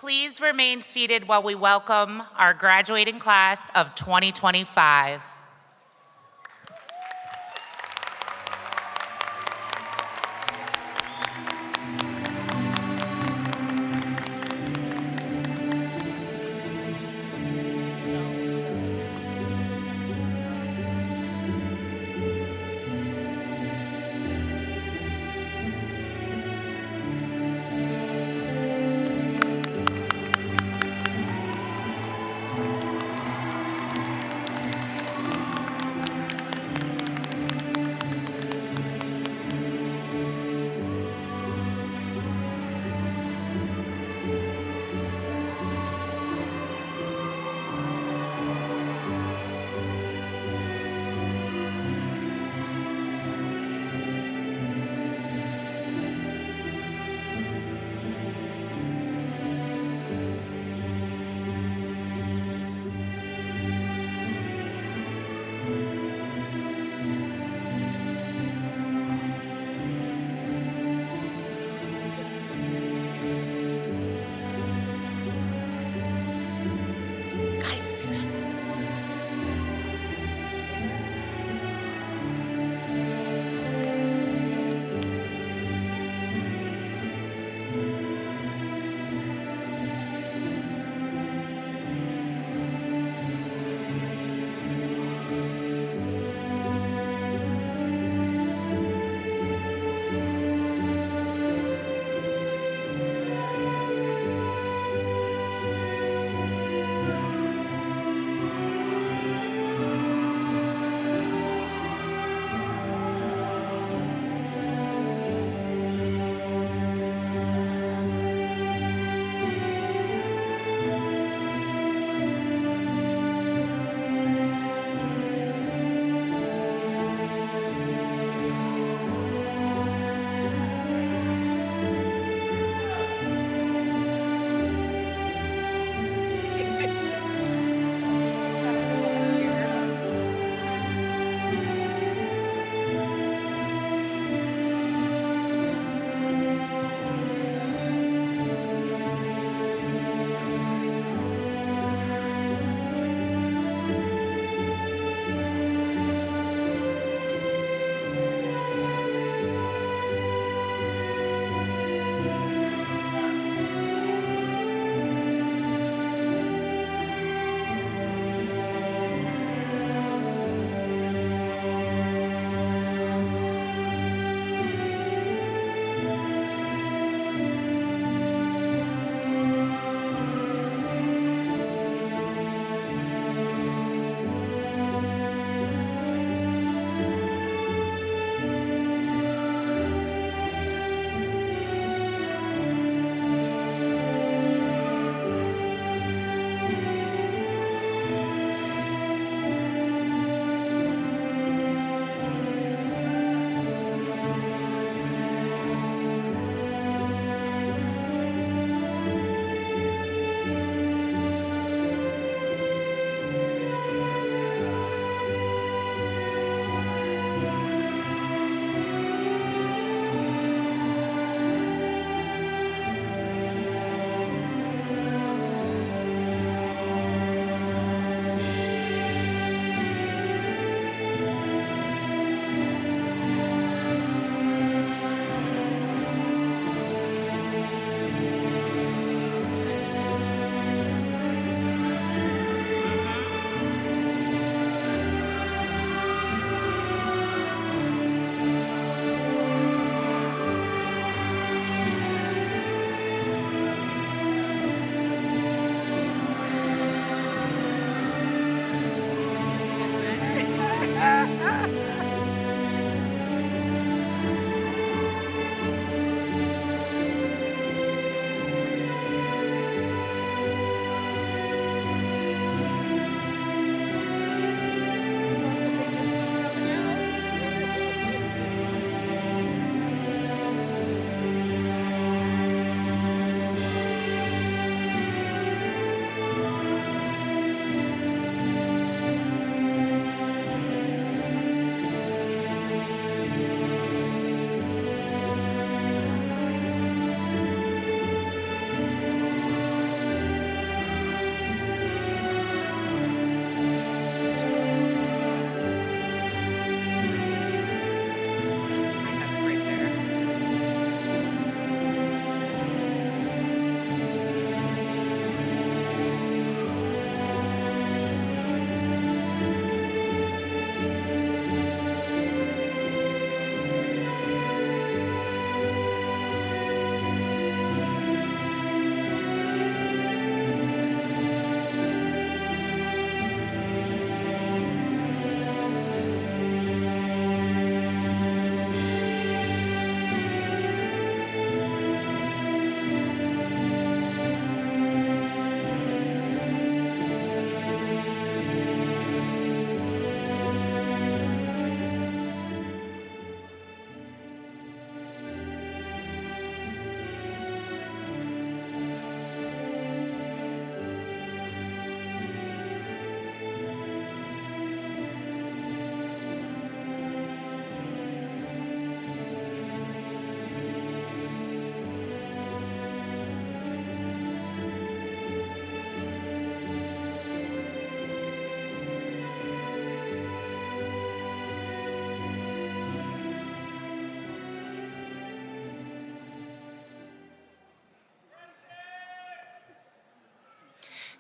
Please remain seated while we welcome our graduating class of 2025.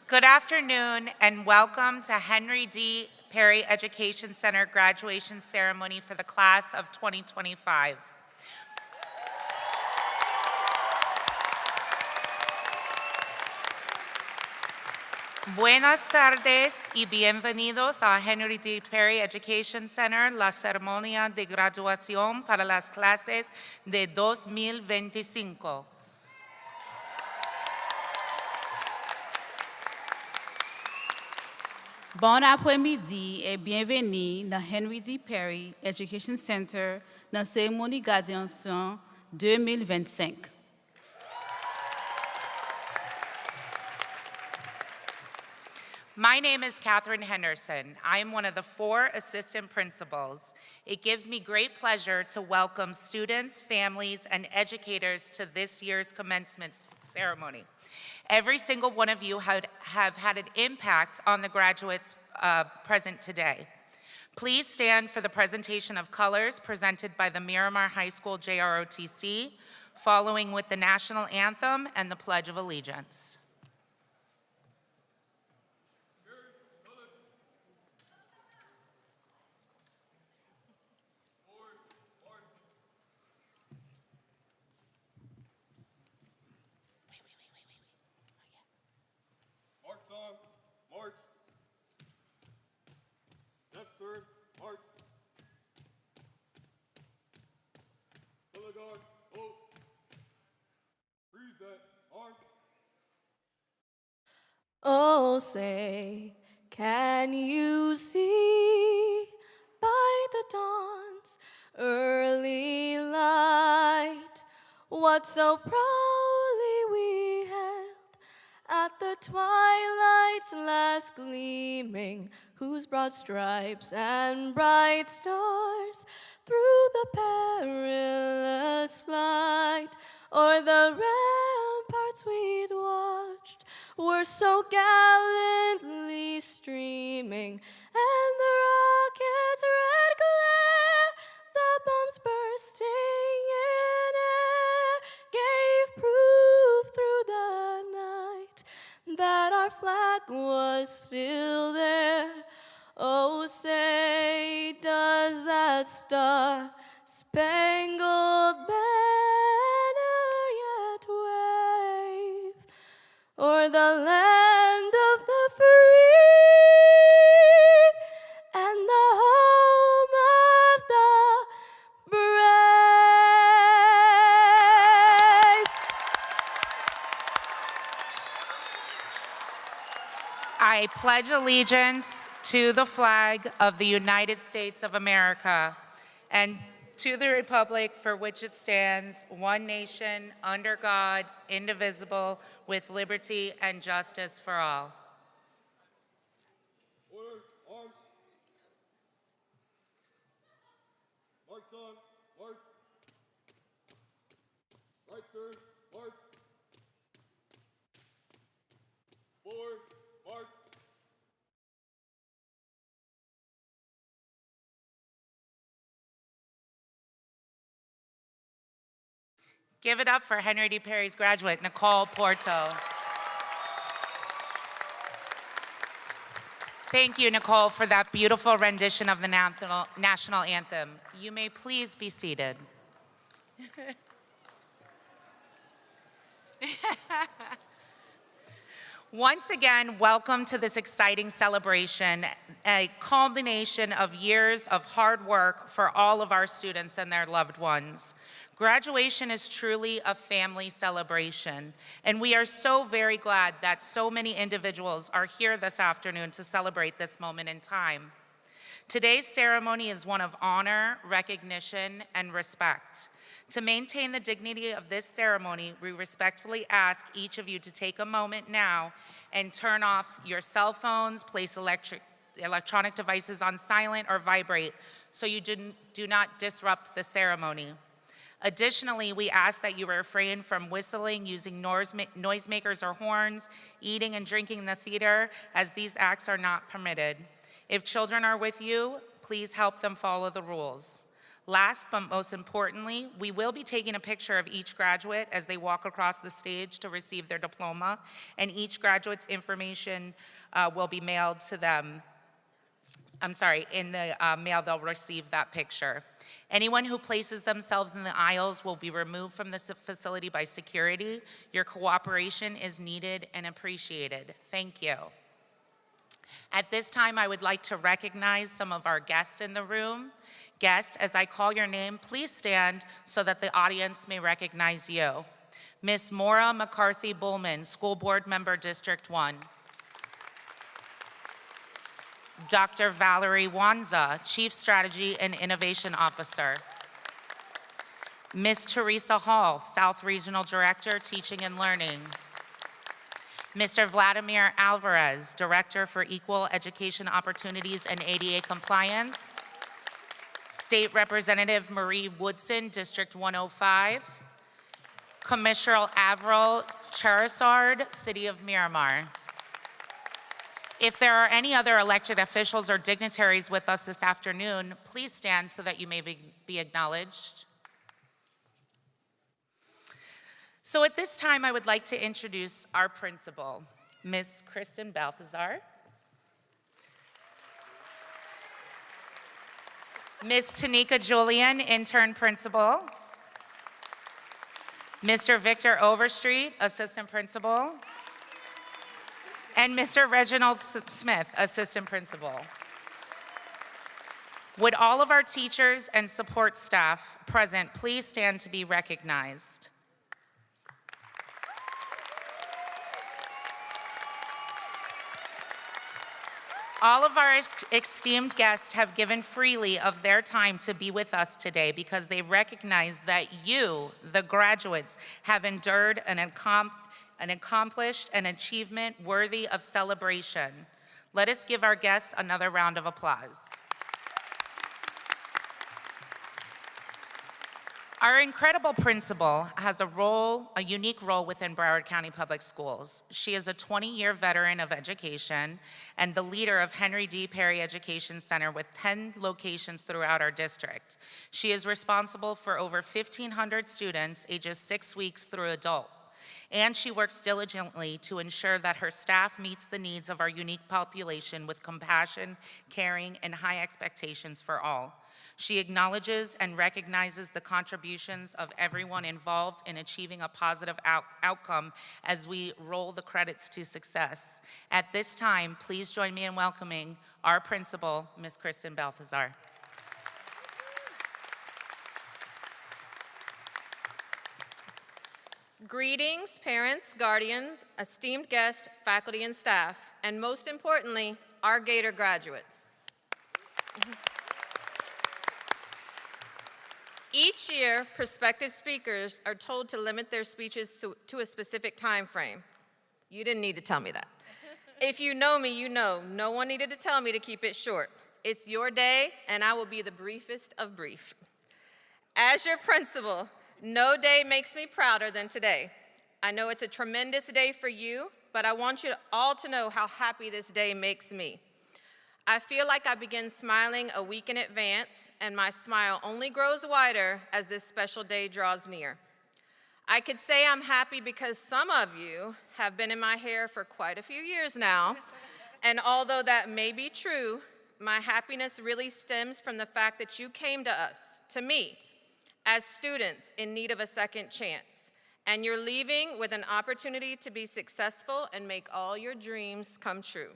Good afternoon and welcome to Henry D. Perry Education Center graduation ceremony for the class of 2025. Buenas tardes y bienvenidos a Henry D. Perry Education Center, la ceremonia de graduación para las clases de 2025. Bon après-midi et bienvenue dans Henry D. Perry Education Center dans la cérémonie graduation 2025. My name is Catherine Henderson. I am one of the 4 assistant principals. It gives me great pleasure to welcome students, families, and educators to this year's commencement ceremony. Every single one of you have had an impact on the graduates present today. Please stand for the presentation of colors presented by the Miramar High School JROTC, following with the national anthem and the Pledge of Allegiance. Third, march. Color guard, hold. Freeze that, arm. Oh, say, can you see by the dawn's early light what so proudly we held at the twilight's last gleaming, whose broad stripes and bright stars through the perilous flight o'er the ramparts we'd watched were so gallantly streaming, and the rocket's red glare, the bombs bursting in air, gave proof through the night that our flag was still there. Oh, say, does that star-spangled banner yet wave o'er the land of the free and the home of the brave? I pledge allegiance to the flag of the United States of America and to the republic for which it stands, one nation, under God, indivisible, with liberty and justice for all. Order, arm. March on, march. Right turn, march. Forward, march. Give it up for Henry D. Perry's graduate, Nicole Porto. Thank you, Nicole, for that beautiful rendition of the national anthem. You may please be seated. Once again, welcome to this exciting celebration, a culmination of years of hard work for all of our students and their loved ones. Graduation is truly a family celebration, and we are so very glad that so many individuals are here this afternoon to celebrate this moment in time. Today's ceremony is one of honor, recognition, and respect. To maintain the dignity of this ceremony, we respectfully ask each of you to take a moment now and turn off your cell phones, place electronic devices on silent or vibrate so you do not disrupt the ceremony. Additionally, we ask that you refrain from whistling, using noisemakers or horns, eating and drinking in the theater, as these acts are not permitted. If children are with you, please help them follow the rules. Last but most importantly, we will be taking a picture of each graduate as they walk across the stage to receive their diploma, and each graduate's information will be mailed to them. In the mail they'll receive that picture. Anyone who places themselves in the aisles will be removed from this facility by security. Your cooperation is needed and appreciated. Thank you. At this time, I would like to recognize some of our guests in the room. Guests, as I call your name, please stand so that the audience may recognize you. Ms. Maura McCarthy Bullman, School Board Member, District 1. Dr. Valerie Wanza, Chief Strategy and Innovation Officer. Ms. Teresa Hall, South Regional Director, Teaching and Learning. Mr. Vladimir Alvarez, Director for Equal Education Opportunities and ADA Compliance. State Representative Marie Woodson, District 105. Commissioner Avril Charizard, City of Miramar. If there are any other elected officials or dignitaries with us this afternoon, please stand so that you may be acknowledged. So at this time, I would like to introduce our principal, Ms. Kristen Balthazar. Ms. Tanika Julian, intern principal. Mr. Victor Overstreet, assistant principal. And Mr. Reginald Smith, assistant principal. Would all of our teachers and support staff present please stand to be recognized? All of our esteemed guests have given freely of their time to be with us today because they recognize that you, the graduates, have endured an accomplished an achievement worthy of celebration. Let us give our guests another round of applause. Our incredible principal has a unique role within Broward County Public Schools. She is a 20-year veteran of education and the leader of Henry D. Perry Education Center with 10 locations throughout our district. She is responsible for over 1,500 students ages 6 weeks through adult. And she works diligently to ensure that her staff meets the needs of our unique population with compassion, caring, and high expectations for all. She acknowledges and recognizes the contributions of everyone involved in achieving a positive outcome as we roll the credits to success. At this time, please join me in welcoming our principal, Ms. Kristen Balthazar. Greetings, parents, guardians, esteemed guests, faculty, and staff, and most importantly, our Gator graduates. Each year, prospective speakers are told to limit their speeches to a specific time frame. You didn't need to tell me that. If you know me, you know no one needed to tell me to keep it short. It's your day, and I will be the briefest of brief. As your principal, no day makes me prouder than today. I know it's a tremendous day for you, but I want you all to know how happy this day makes me. I feel like I begin smiling a week in advance, and my smile only grows wider as this special day draws near. I could say I'm happy because some of you have been in my hair for quite a few years now, and although that may be true, my happiness really stems from the fact that you came to us, to me, as students in need of a second chance, and you're leaving with an opportunity to be successful and make all your dreams come true.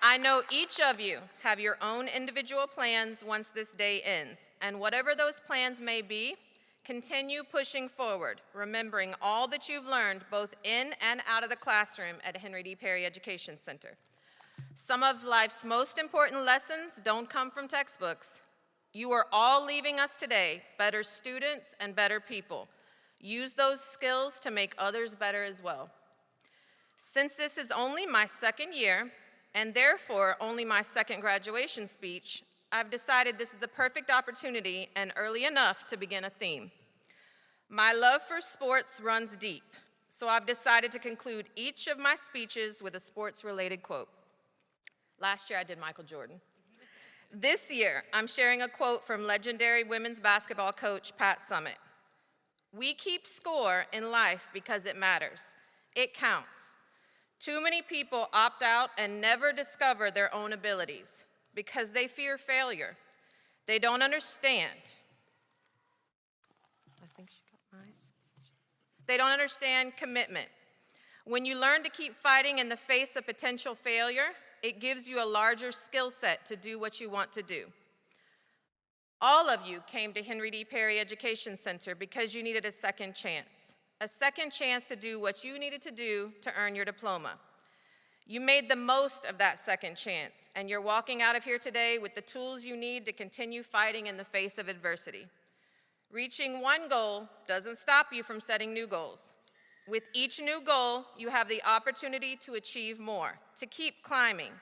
I know each of you have your own individual plans once this day ends, and whatever those plans may be, continue pushing forward, remembering all that you've learned both in and out of the classroom at Henry D. Perry Education Center. Some of life's most important lessons don't come from textbooks. You are all leaving us today better students and better people. Use those skills to make others better as well. Since this is only my second year, and therefore only my second graduation speech, I've decided this is the perfect opportunity and early enough to begin a theme. My love for sports runs deep, so I've decided to conclude each of my speeches with a sports-related quote. Last year I did Michael Jordan. This year, I'm sharing a quote from legendary women's basketball coach Pat Summitt. "We keep score in life because it matters. It counts. Too many people opt out and never discover their own abilities because they fear failure. They don't understand. They don't understand commitment. When you learn to keep fighting in the face of potential failure, it gives you a larger skill set to do what you want to do. All of you came to Henry D. Perry Education Center because you needed a second chance to do what you needed to do to earn your diploma. You made the most of that second chance, and you're walking out of here today with the tools you need to continue fighting in the face of adversity. Reaching one goal doesn't stop you from setting new goals. With each new goal, you have the opportunity to achieve more, to keep climbing.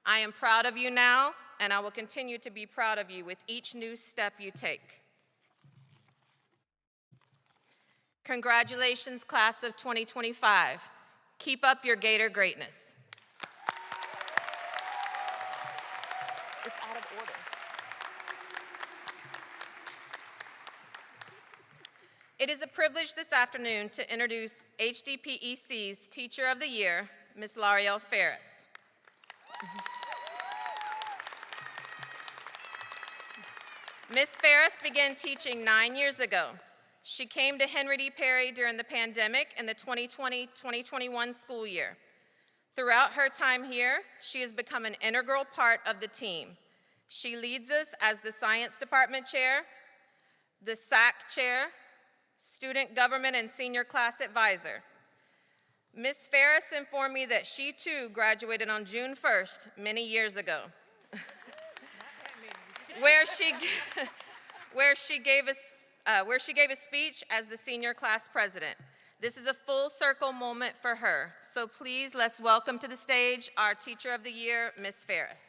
I am proud of you now, and I will continue to be proud of you with each new step you take. Congratulations, class of 2025. Keep up your Gator greatness. It's out of order. It is a privilege this afternoon to introduce HDPEC's Teacher of the Year, Ms. L'Ariel Ferris. Ms. Ferris began teaching 9 years ago. She came to Henry D. Perry during the pandemic in the 2020-2021 school year. Throughout her time here, she has become an integral part of the team. She leads us as the Science Department Chair, the SAC Chair, Student Government and Senior Class Advisor. Ms. Ferris informed me that she too graduated on June 1st, many years ago, where she gave a speech as the senior class president. This is a full circle moment for her, so please let's welcome to the stage our Teacher of the Year, Ms. Ferris.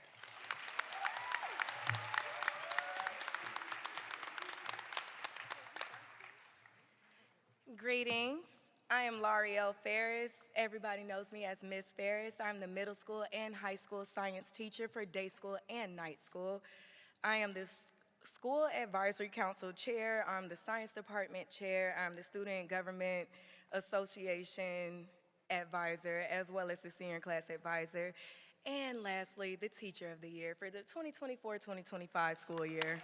Greetings. I am L'Ariel Ferris. Everybody knows me as Miss Ferris. I'm the middle school and high school science teacher for day school and night school. I am the School Advisory Council Chair. I'm the Science Department Chair. I'm the Student Government Association Advisor, as well as the Senior Class Advisor. And lastly, the Teacher of the Year for the 2024-2025 school year.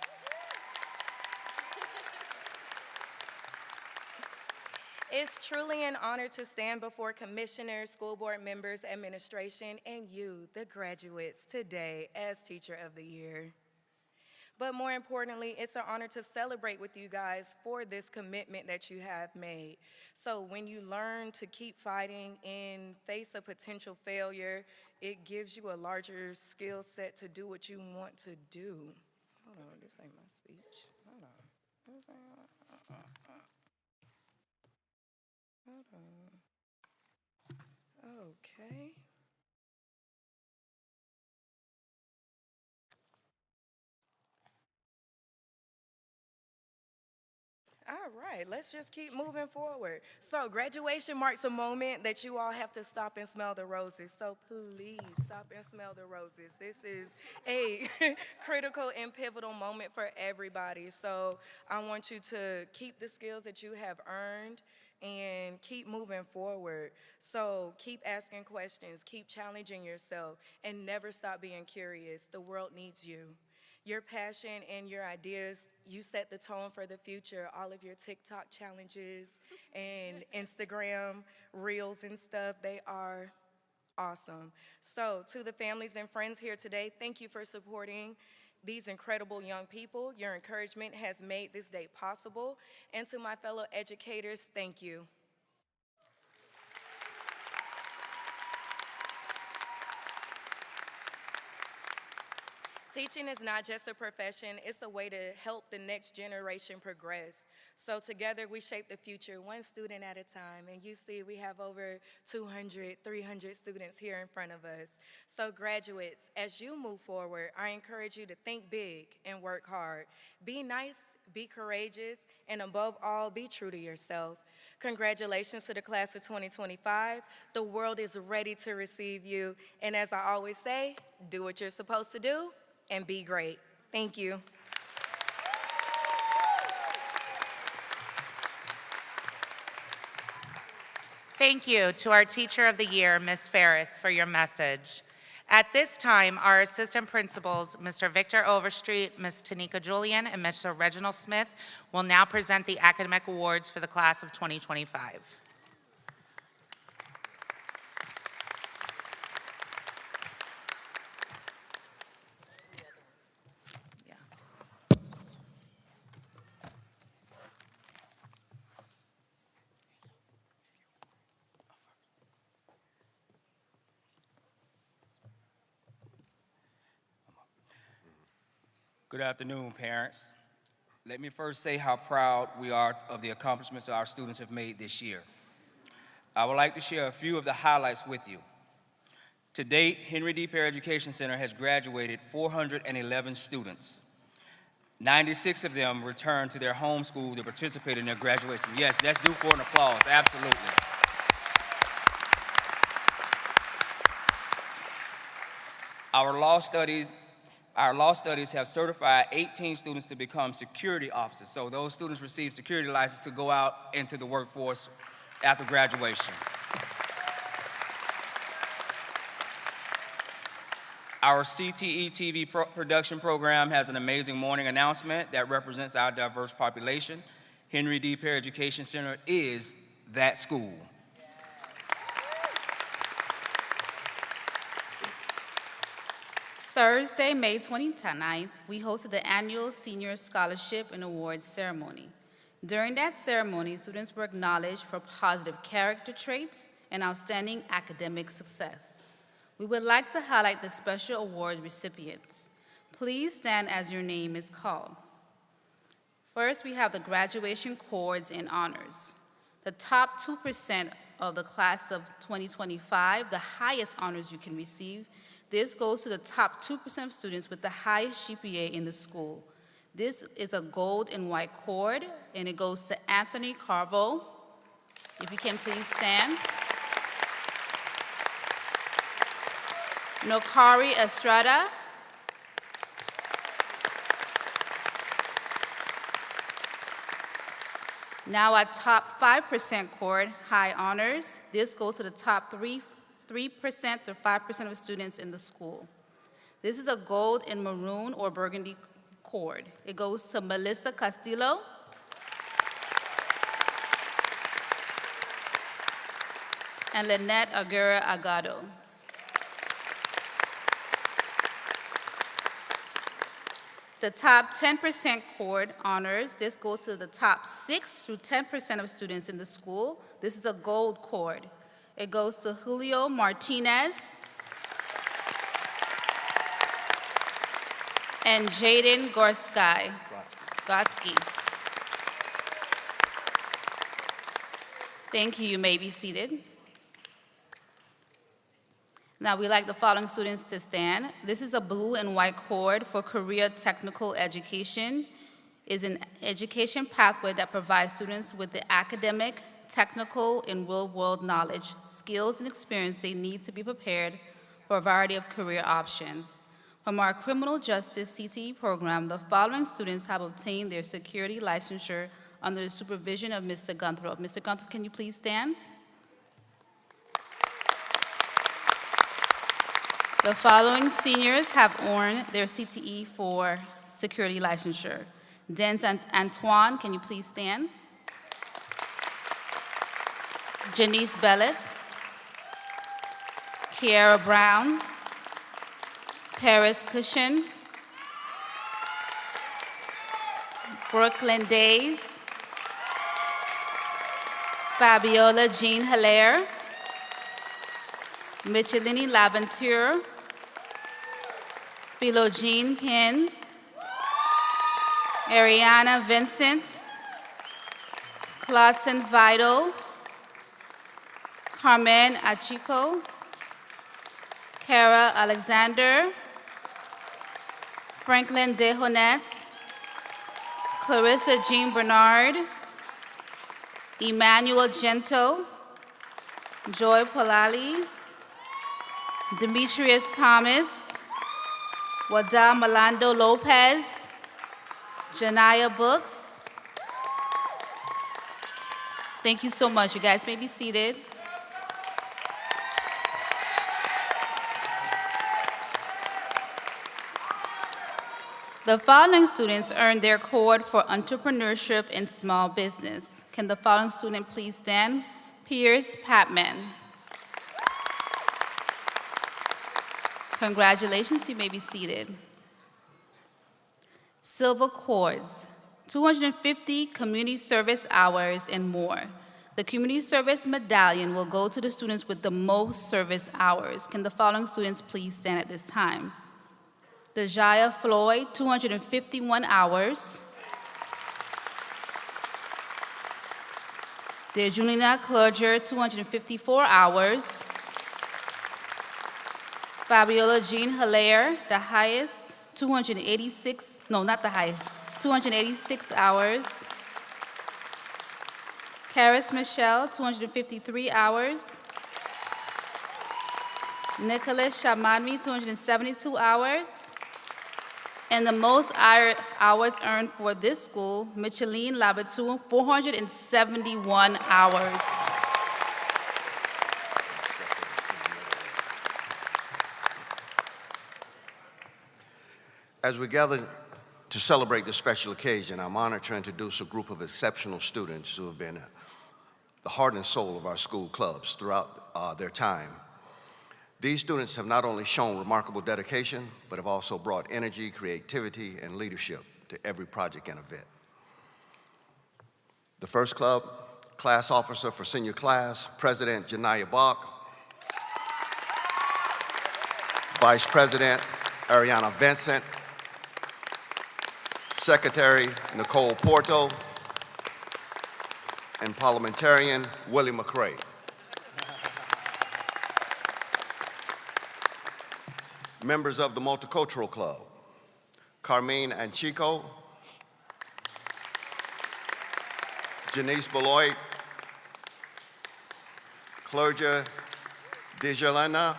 It's truly an honor to stand before commissioners, school board members, administration, and you, the graduates, today as Teacher of the Year. But more importantly, it's an honor to celebrate with you guys for this commitment that you have made. So when you learn to keep fighting in face of potential failure, it gives you a larger skill set to do what you want to do. Hold on, this ain't my speech. Hold on. This ain't Hold on. Okay. All right, let's just keep moving forward. So graduation marks a moment that you all have to stop and smell the roses. So please stop and smell the roses. This is a critical and pivotal moment for everybody. So I want you to keep the skills that you have earned and keep moving forward. So keep asking questions, keep challenging yourself, and never stop being curious. The world needs you. Your passion and your ideas, you set the tone for the future. All of your TikTok challenges and Instagram reels and stuff, they are awesome. So to the families and friends here today, thank you for supporting these incredible young people. Your encouragement has made this day possible. And to my fellow educators, thank you. Teaching is not just a profession, it's a way to help the next generation progress. So together we shape the future one student at a time. And you see we have over 200, 300 students here in front of us. So graduates, as you move forward, I encourage you to think big and work hard. Be nice, be courageous, and above all, be true to yourself. Congratulations to the class of 2025. The world is ready to receive you. And as I always say, do what you're supposed to do and be great. Thank you. Thank you to our Teacher of the Year, Ms. Ferris, for your message. At this time, our assistant principals, Mr. Victor Overstreet, Ms. Tanika Julian, and Mr. Reginald Smith, will now present the academic awards for the class of 2025. Good afternoon, parents. Let me first say how proud we are of the accomplishments our students have made this year. I would like to share a few of the highlights with you. To date, Henry D. Perry Education Center has graduated 411 students. 96 of them returned to their home school to participate in their graduation. Yes, that's due for an applause, absolutely. Our law studies have certified 18 students to become security officers. So those students receive security license to go out into the workforce after graduation. Our CTE TV production program has an amazing morning announcement that represents our diverse population. Henry D. Perry Education Center is that school. Thursday, May 29th, we hosted the annual Senior Scholarship and Awards Ceremony. During that ceremony, students were acknowledged for positive character traits and outstanding academic success. We would like to highlight the special award recipients. Please stand as your name is called. First, we have the graduation cords and honors. The top 2% of the class of 2025, the highest honors you can receive. This goes to the top 2% of students with the highest GPA in the school. This is a gold and white cord, and it goes to Anthony Carvo. If you can please stand. Nokari Estrada. Now our top 5% cord, high honors. This goes to the top 3% to 5% of students in the school. This is a gold and maroon or burgundy cord. It goes to Melissa Castillo. And Lynette Aguirre Agado. The top 10% cord honors, this goes to the top 6 through 10% of students in the school. This is a gold cord. It goes to Julio Martinez and Jaden Gorsky. Thank you. You may be seated. Now, we'd like the following students to stand. This is a blue and white cord for career technical education. It's an education pathway that provides students with the academic, technical, and real-world knowledge, skills, and experience they need to be prepared for a variety of career options. From our criminal justice CTE program, the following students have obtained their security licensure under the supervision of Mr. Gunthrop. Mr. Gunthrop, can you please stand? The following seniors have earned their CTE for security licensure. Dens Antoine, can you please stand? Janice Bellet, Kiara Brown, Paris Cushion, Brooklyn Days, Fabiola Jean Hilaire, Michelini Laventure, Philogene Pin, Ariana Vincent, Claudson Vital, Carmen Achico, Kara Alexander, Franklin Dehonet, Clarissa Jean Bernard, Emmanuel Gento, Joy Polali, Demetrius Thomas, Wada Malando Lopez, Janaya Books. Thank you so much. You guys may be seated. The following students earned their award for entrepreneurship and small business. Can the following student please stand? Pierce Patman. Congratulations, you may be seated. Silver Cords, 250 community service hours and more. The community service medallion will go to the students with the most service hours. Can the following students please stand at this time? Dejaya Floyd, 251 hours. Dejunina Clerger, 254 hours. Fabiola Jean Hilaire, the highest, 286, no, not the highest, 286 hours. Karis Michelle, 253 hours. Nicholas Shamanmi, 272 hours. And the most hours earned for this school, Micheline Labatou, 471 hours. As we gather to celebrate this special occasion, I'm honored to introduce a group of exceptional students who have been the heart and soul of our school clubs throughout their time. These students have not only shown remarkable dedication, but have also brought energy, creativity, and leadership to every project and event. The first club, class officer for senior class, President Janaya Bach, Vice President Ariana Vincent, Secretary Nicole Porto, and Parliamentarian Willie McCray. Members of the Multicultural Club, Carmine Anchico, Janice Beloit, Clergia Dejelena,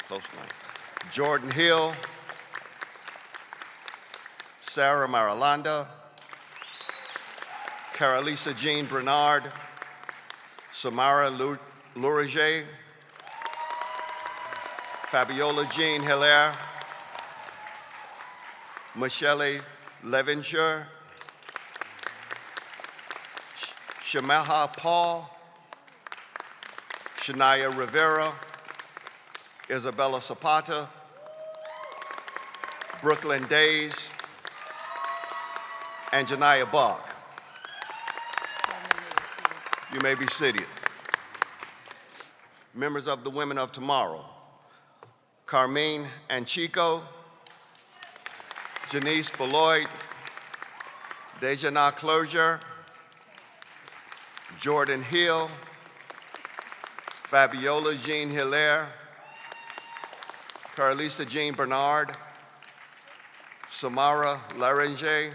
close line, Jordan Hill, Sarah Marilanda, Carolisa Jean Bernard, Samara Louriger, Fabiola Jean Hilaire, Michelle Levinger, Shamaha Paul, Shania Rivera, Isabella Zapata, Brooklyn Days, and Janaya Bach. You may be seated. Members of the Women of Tomorrow, Carmine Anchico, Janice Beloit, Dejana Clerger, Jordan Hill, Fabiola Jean Hilaire, Carlisa Jean Bernard, Samara Laringe,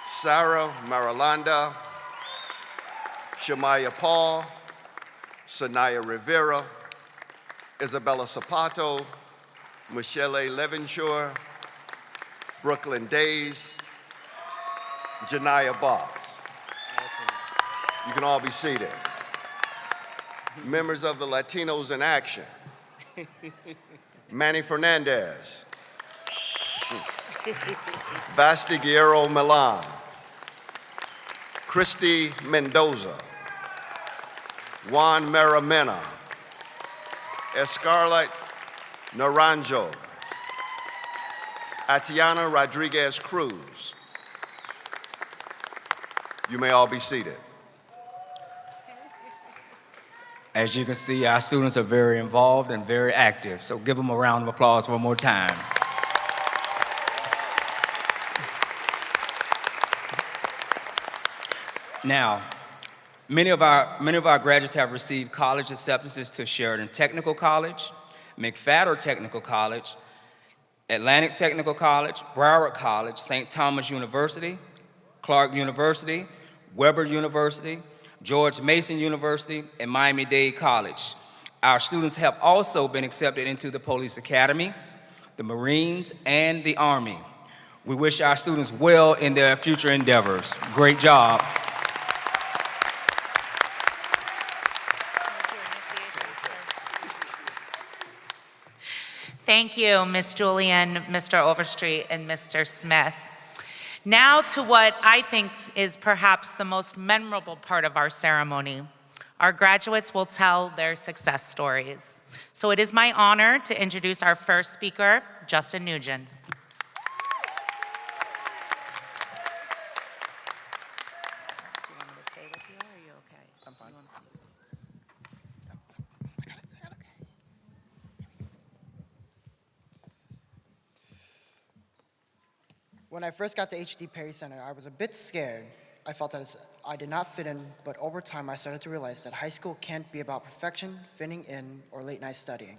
Sarah Marilanda, Shamaya Paul, Sanaya Rivera, Isabella Zapato, Michelle Levenshore, Brooklyn Days, Janaya Boggs. You can all be seated. Members of the Latinos in Action, Manny Fernandez, Vasti Guerrero Milan, Christy Mendoza, Juan Maramena, Escarlet Naranjo, Atiana Rodriguez Cruz. You may all be seated. As you can see, our students are very involved and very active, so give them a round of applause one more time. Now, many of our graduates have received college acceptances to Sheridan Technical College, McFadder Technical College, Atlantic Technical College, Broward College, St. Thomas University, Clark University, Weber University, George Mason University, and Miami-Dade College. Our students have also been accepted into the Police Academy, the Marines, and the Army. We wish our students well in their future endeavors. Great job. Thank you, Ms. Julian, Mr. Overstreet, and Mr. Smith. Now to what I think is perhaps the most memorable part of our ceremony. Our graduates will tell their success stories. So it is my honor to introduce our first speaker, Justin Nugent. When I first got to H.D. Perry Center, I was a bit scared. I felt that I did not fit in, but over time I started to realize that high school can't be about perfection, fitting in, or late night studying.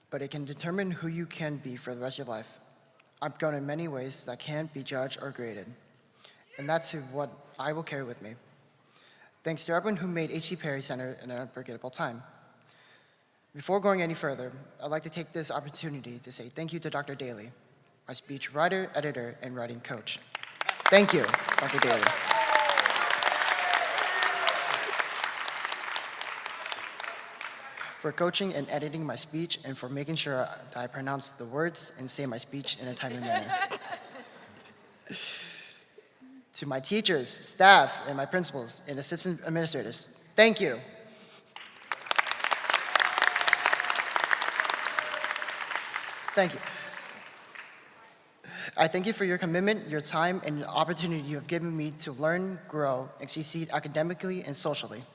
But it can determine who you can be for the rest of your life. I've grown in many ways that can't be judged or graded, and that's what I will carry with me. Thanks to everyone who made H.D. Perry Center an unforgettable time. Before going any further, I'd like to take this opportunity to say thank you to Dr. Daly, my speech writer, editor, and writing coach. Thank you, Dr. Daly. For coaching and editing my speech and for making sure that I pronounce the words and say my speech in a timely manner. To my teachers, staff, and my principals and assistant administrators, thank you. Thank you. I thank you for your commitment, your time, and the opportunity you have given me to learn, grow, and succeed academically and socially.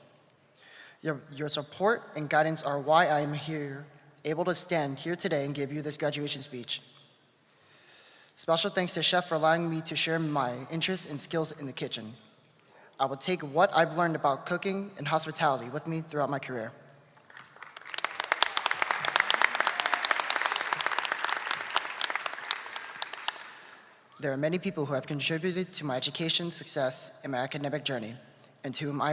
Your support and guidance are why I am here, able to stand here today and give you this graduation speech. Special thanks to Chef for allowing me to share my interests and skills in the kitchen. I will take what I've learned about cooking and hospitality with me throughout my career. There are many people who have contributed to my education, success, and my academic journey, and to whom I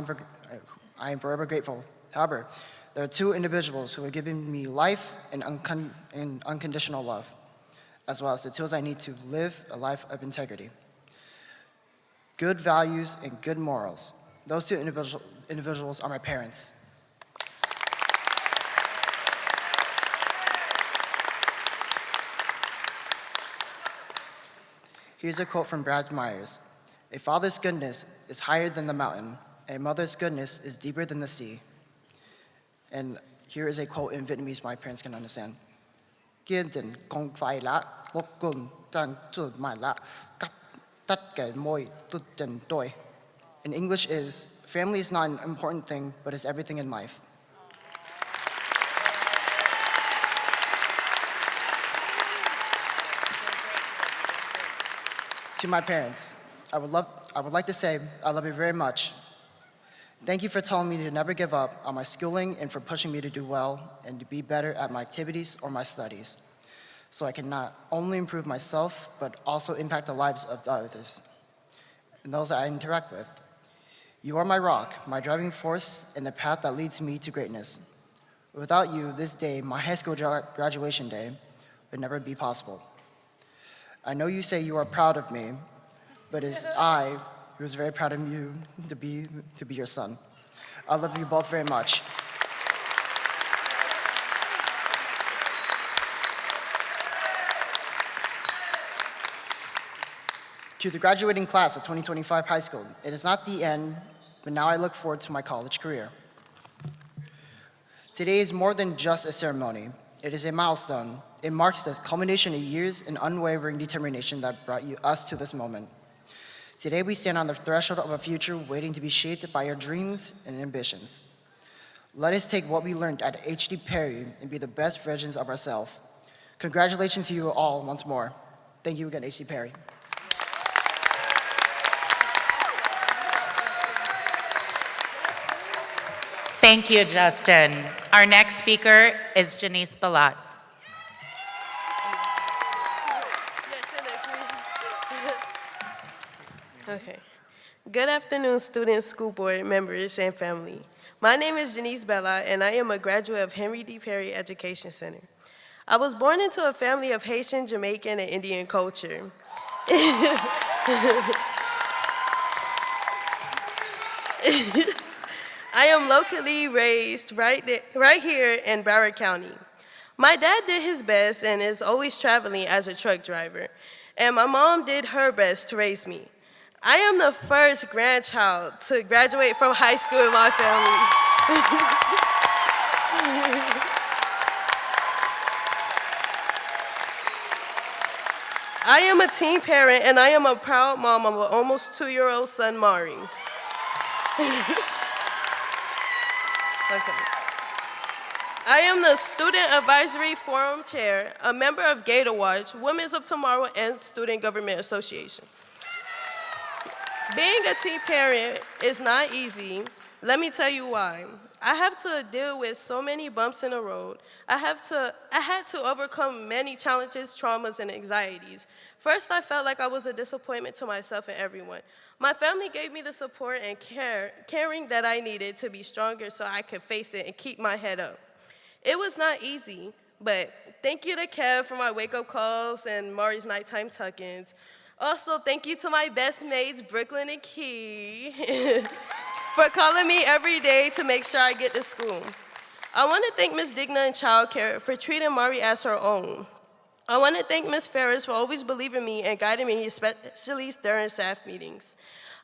am forever grateful. However, there are two individuals who have given me life and unconditional love, as well as the tools I need to live a life of integrity. Good values and good morals. Those two individuals are my parents. Here's a quote from Brad Myers. A father's goodness is higher than the mountain. A mother's goodness is deeper than the sea. And here is a quote in Vietnamese my parents can understand. In English is, family is not an important thing, but is everything in life. To my parents, I would like to say I love you very much. Thank you for telling me to never give up on my schooling and for pushing me to do well and to be better at my activities or my studies, so I can not only improve myself, but also impact the lives of others and those that I interact with. You are my rock, my driving force, and the path that leads me to greatness. Without you, this day, my high school graduation day, would never be possible. I know you say you are proud of me, but it is I who is very proud of you to be your son. I love you both very much. To the graduating class of 2025 high school, it is not the end, but now I look forward to my college career. Today is more than just a ceremony. It is a milestone. It marks the culmination of years and unwavering determination that brought us to this moment. Today we stand on the threshold of a future waiting to be shaped by our dreams and ambitions. Let us take what we learned at H.D. Perry and be the best versions of ourselves. Congratulations to you all once more. Thank you again, H.D. Perry. Thank you, Justin. Our next speaker is Janice Balat. Okay. Good afternoon, students, school board members, and family. My name is Janice Bella, and I am a graduate of Henry D. Perry Education Center. I was born into a family of Haitian, Jamaican, and Indian culture. I am locally raised right here in Broward County. My dad did his best and is always traveling as a truck driver, and my mom did her best to raise me. I am the first grandchild to graduate from high school in my family. I am a teen parent, and I am a proud mom of an almost 2-year-old son, Mari. Okay. I am the Student Advisory Forum Chair, a member of Gator Watch, Women's of Tomorrow, and Student Government Association. Being a teen parent is not easy. Let me tell you why. I have to deal with so many bumps in the road. I had to overcome many challenges, traumas, and anxieties. First, I felt like I was a disappointment to myself and everyone. My family gave me the support and caring that I needed to be stronger so I could face it and keep my head up. It was not easy, but thank you to Kev for my wake-up calls and Mari's nighttime tuck-ins. Also, thank you to my best mates, Brooklyn and Key, for calling me every day to make sure I get to school. I want to thank Ms. Digna in childcare for treating Mari as her own. I want to thank Ms. Ferris for always believing in me and guiding me, especially during staff meetings.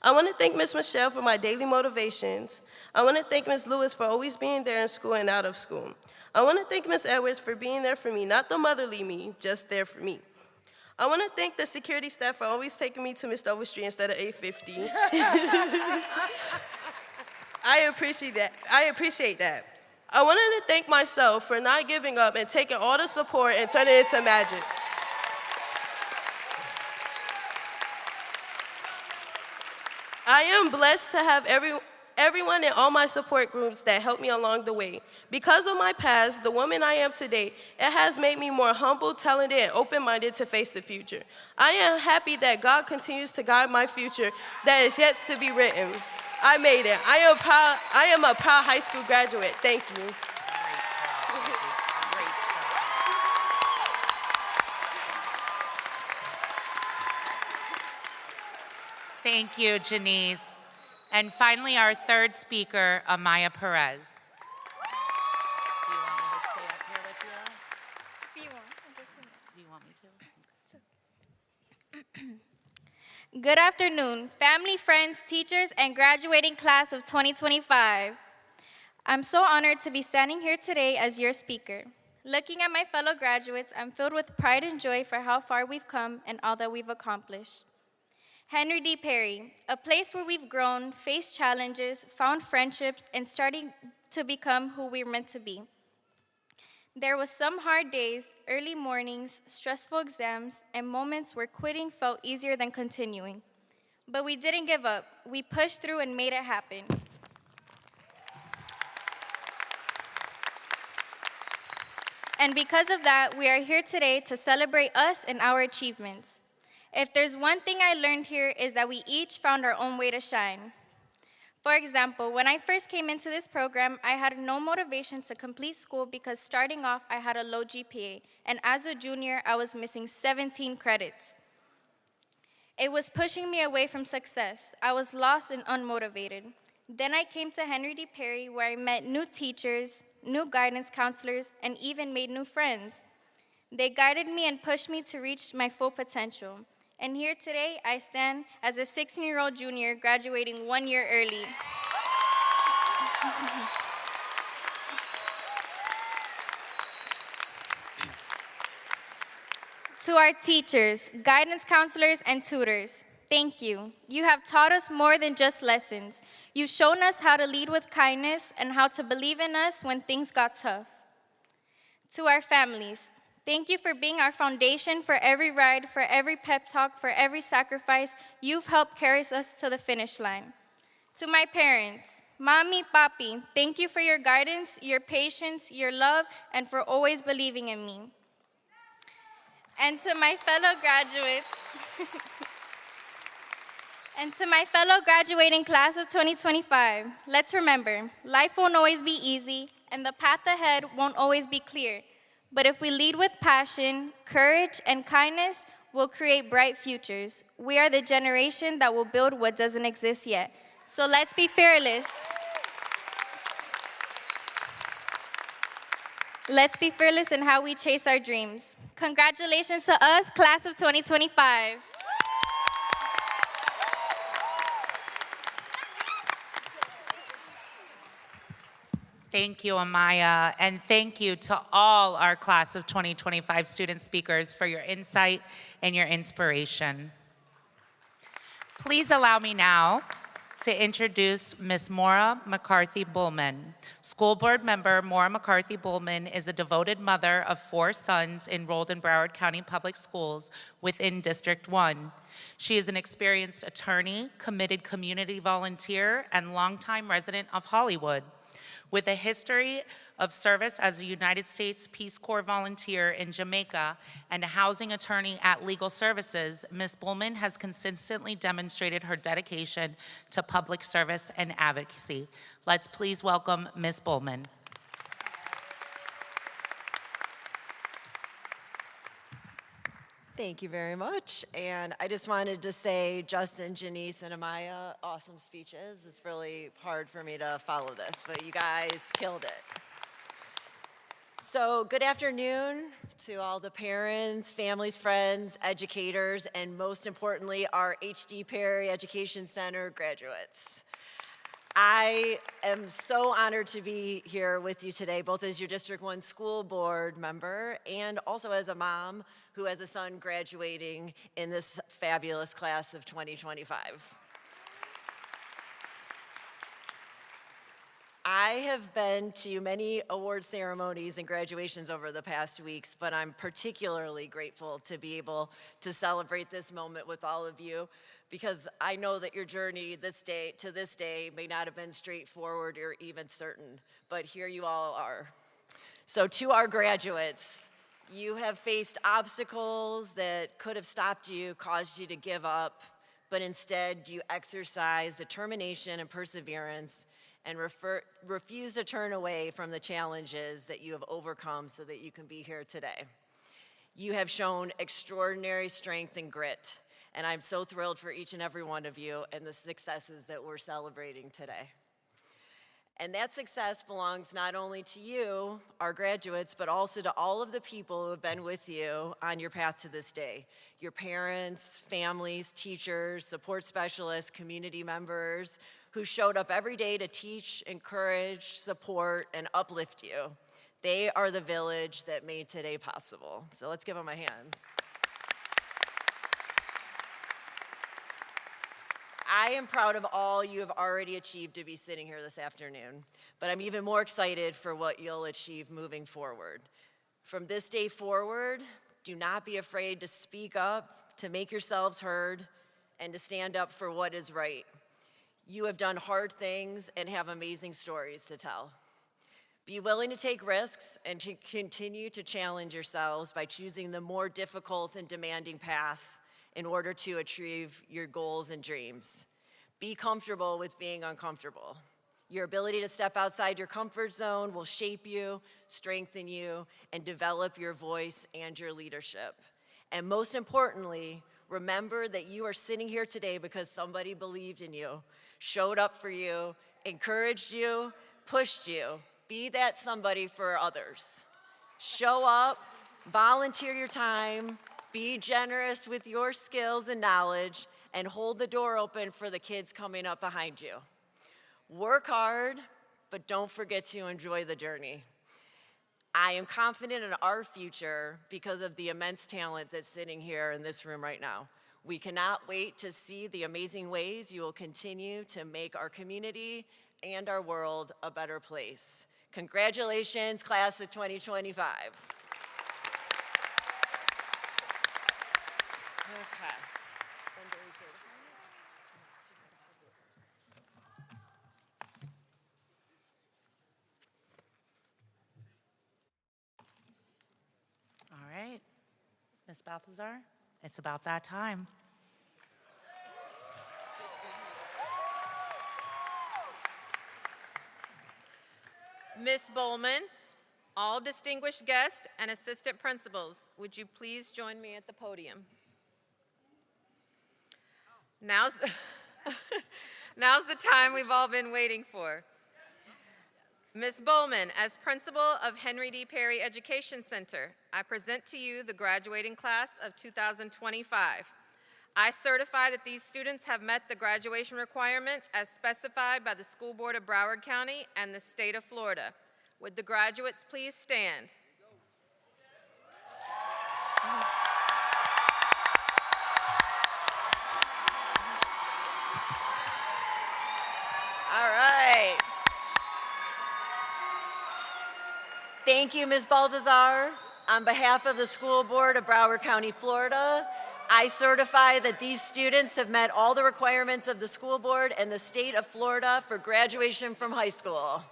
I want to thank Ms. Michelle for my daily motivations. I want to thank Ms. Lewis for always being there in school and out of school. I want to thank Ms. Edwards for being there for me, not the motherly me, just there for me. I want to thank the security staff for always taking me to Miss Dover Street instead of 850. I appreciate that. I wanted to thank myself for not giving up and taking all the support and turning it into magic. I am blessed to have everyone in all my support groups that helped me along the way. Because of my past, the woman I am today, it has made me more humble, talented, and open-minded to face the future. I am happy that God continues to guide my future that is yet to be written. I made it. I am a proud high school graduate. Thank you. Thank you, Janice. And finally, our third speaker, Amaya Perez. Do you want me to stay up here with you? If you want. Do you want me to? Good afternoon, family, friends, teachers, and graduating class of 2025. I'm so honored to be standing here today as your speaker. Looking at my fellow graduates, I'm filled with pride and joy for how far we've come and all that we've accomplished. Henry D. Perry, a place where we've grown, faced challenges, found friendships, and starting to become who we're meant to be. There was some hard days, early mornings, stressful exams, and moments where quitting felt easier than continuing. But we didn't give up. We pushed through and made it happen. And because of that, we are here today to celebrate us and our achievements. If there's one thing I learned here is that we each found our own way to shine. For example, when I first came into this program, I had no motivation to complete school because starting off, I had a low GPA, and as a junior, I was missing 17 credits. It was pushing me away from success. I was lost and unmotivated. Then I came to Henry D. Perry, where I met new teachers, new guidance counselors, and even made new friends. They guided me and pushed me to reach my full potential. And here today, I stand as a 16-year-old junior graduating 1 year early. To our teachers, guidance counselors, and tutors, thank you. You have taught us more than just lessons. You've shown us how to lead with kindness and how to believe in us when things got tough. To our families, thank you for being our foundation for every ride, for every pep talk, for every sacrifice. You've helped carry us to the finish line. To my parents, Mami, Papi, thank you for your guidance, your patience, your love, and for always believing in me. And to my fellow graduates, and to my fellow graduating class of 2025, let's remember, life won't always be easy, and the path ahead won't always be clear. But if we lead with passion, courage, and kindness, we'll create bright futures. We are the generation that will build what doesn't exist yet. So let's be fearless. Let's be fearless in how we chase our dreams. Congratulations to us, class of 2025. Thank you, Amaya, and thank you to all our class of 2025 student speakers for your insight and your inspiration. Please allow me now to introduce Ms. Maura McCarthy-Bullman. School board member Maura McCarthy-Bullman is a devoted mother of 4 sons enrolled in Broward County Public Schools within District 1. She is an experienced attorney, committed community volunteer, and longtime resident of Hollywood. With a history of service as a United States Peace Corps volunteer in Jamaica and a housing attorney at Legal Services, Ms. Bullman has consistently demonstrated her dedication to public service and advocacy. Let's please welcome Ms. Bullman. Thank you very much. And I just wanted to say, Justin, Janice, and Amaya, awesome speeches. It's really hard for me to follow this, but you guys killed it. So good afternoon to all the parents, families, friends, educators, and most importantly, our H.D. Perry Education Center graduates. I am so honored to be here with you today, both as your District 1 school board member and also as a mom who has a son graduating in this fabulous class of 2025. I have been to many award ceremonies and graduations over the past weeks, but I'm particularly grateful to be able to celebrate this moment with all of you, because I know that your journey to this day may not have been straightforward or even certain, but here you all are. So to our graduates, you have faced obstacles that could have stopped you, caused you to give up, but instead you exercise determination and perseverance and refuse to turn away from the challenges that you have overcome so that you can be here today. You have shown extraordinary strength and grit, and I'm so thrilled for each and every one of you and the successes that we're celebrating today. And that success belongs not only to you, our graduates, but also to all of the people who have been with you on your path to this day. Your parents, families, teachers, support specialists, community members who showed up every day to teach, encourage, support, and uplift you. They are the village that made today possible. So let's give them a hand. I am proud of all you have already achieved to be sitting here this afternoon, but I'm even more excited for what you'll achieve moving forward. From this day forward, do not be afraid to speak up, to make yourselves heard, and to stand up for what is right. You have done hard things and have amazing stories to tell. Be willing to take risks and to continue to challenge yourselves by choosing the more difficult and demanding path in order to achieve your goals and dreams. Be comfortable with being uncomfortable. Your ability to step outside your comfort zone will shape you, strengthen you, and develop your voice and your leadership. And most importantly, remember that you are sitting here today because somebody believed in you, showed up for you, encouraged you, pushed you. Be that somebody for others. Show up, volunteer your time, be generous with your skills and knowledge, and hold the door open for the kids coming up behind you. Work hard, but don't forget to enjoy the journey. I am confident in our future because of the immense talent that's sitting here in this room right now. We cannot wait to see the amazing ways you will continue to make our community and our world a better place. Congratulations, class of 2025. Okay. Miss Balthazar, it's about that time. Miss Bowman, all distinguished guests and assistant principals, would you please join me at the podium? Now's the, now's the time we've all been waiting for. Ms. Bowman, as principal of Henry D. Perry Education Center, I present to you the graduating class of 2025. I certify that these students have met the graduation requirements as specified by the School Board of Broward County and the state of Florida. Would the graduates please stand? All right. Thank you, Ms. Baltazar. On behalf of the School Board of Broward County, Florida, I certify that these students have met all the requirements of the school board and the state of Florida for graduation from high school.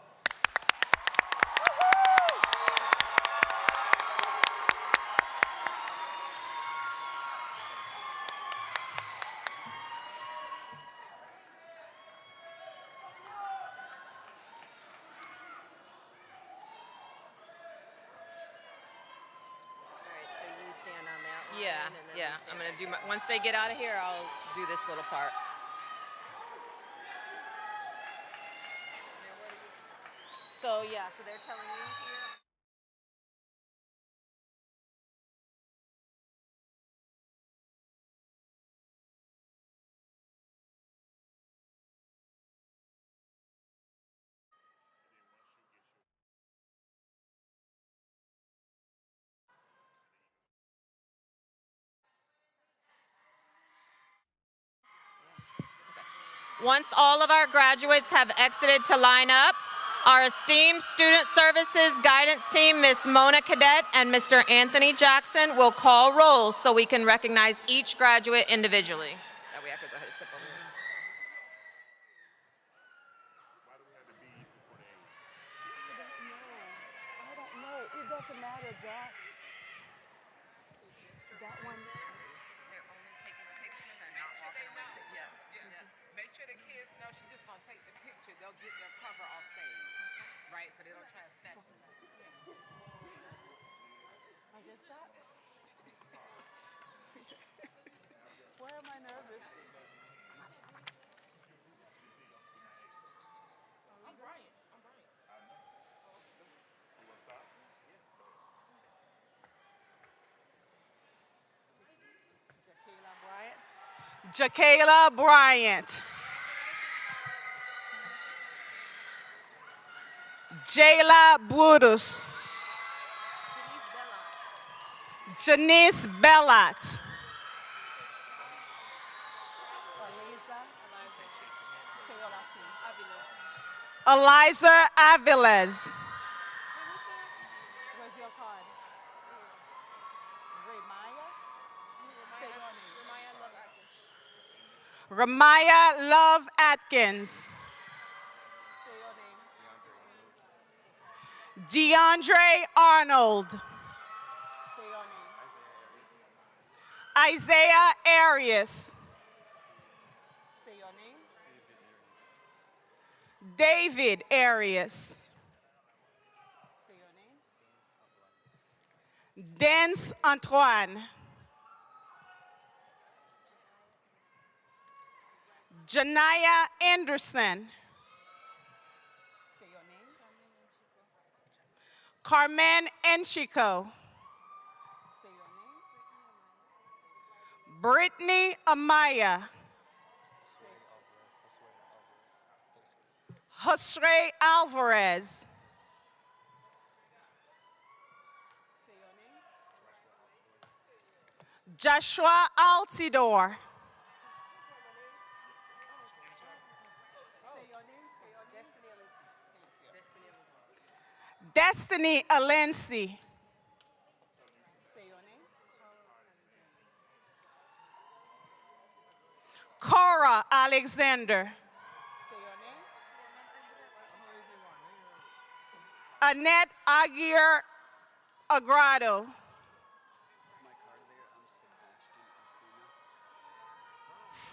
Yeah, I'm gonna do once they get out of here, I'll do this little part. So yeah, so they're telling you here. Once all of our graduates have exited to line up, our esteemed Student Services Guidance Team, Ms. Mona Cadet and Mr. Anthony Jackson, will call roll so we can recognize each graduate individually. That way I could go ahead and step over here. I don't know. It doesn't matter, Jack. That one. They're only taking a picture, they're not walking away. Make sure the kids know she's just gonna take the picture. They'll get their cover off stage, right? So they don't try to snatch it. I guess that. Why am I nervous? I'm Bryant. Jacayla Bryant. Jayla Budus. Janice Bellat. Eliza Aviles. Where's your card? Ramaya Love Atkins. Say your name. DeAndre Arnold. Say your name. Isaiah Arias. Say your name. David Arias. Say your name. Dance Antoine. Janaya Anderson. Say your name. Carmen Enchico. Say your name. Brittany Amaya. Josue Alvarez. Say your name. Joshua Altidore. Say your name. Say your name. Destiny Alensi. Say your name. Cora Alexander. Say your name. Annette Aguirre Agrado.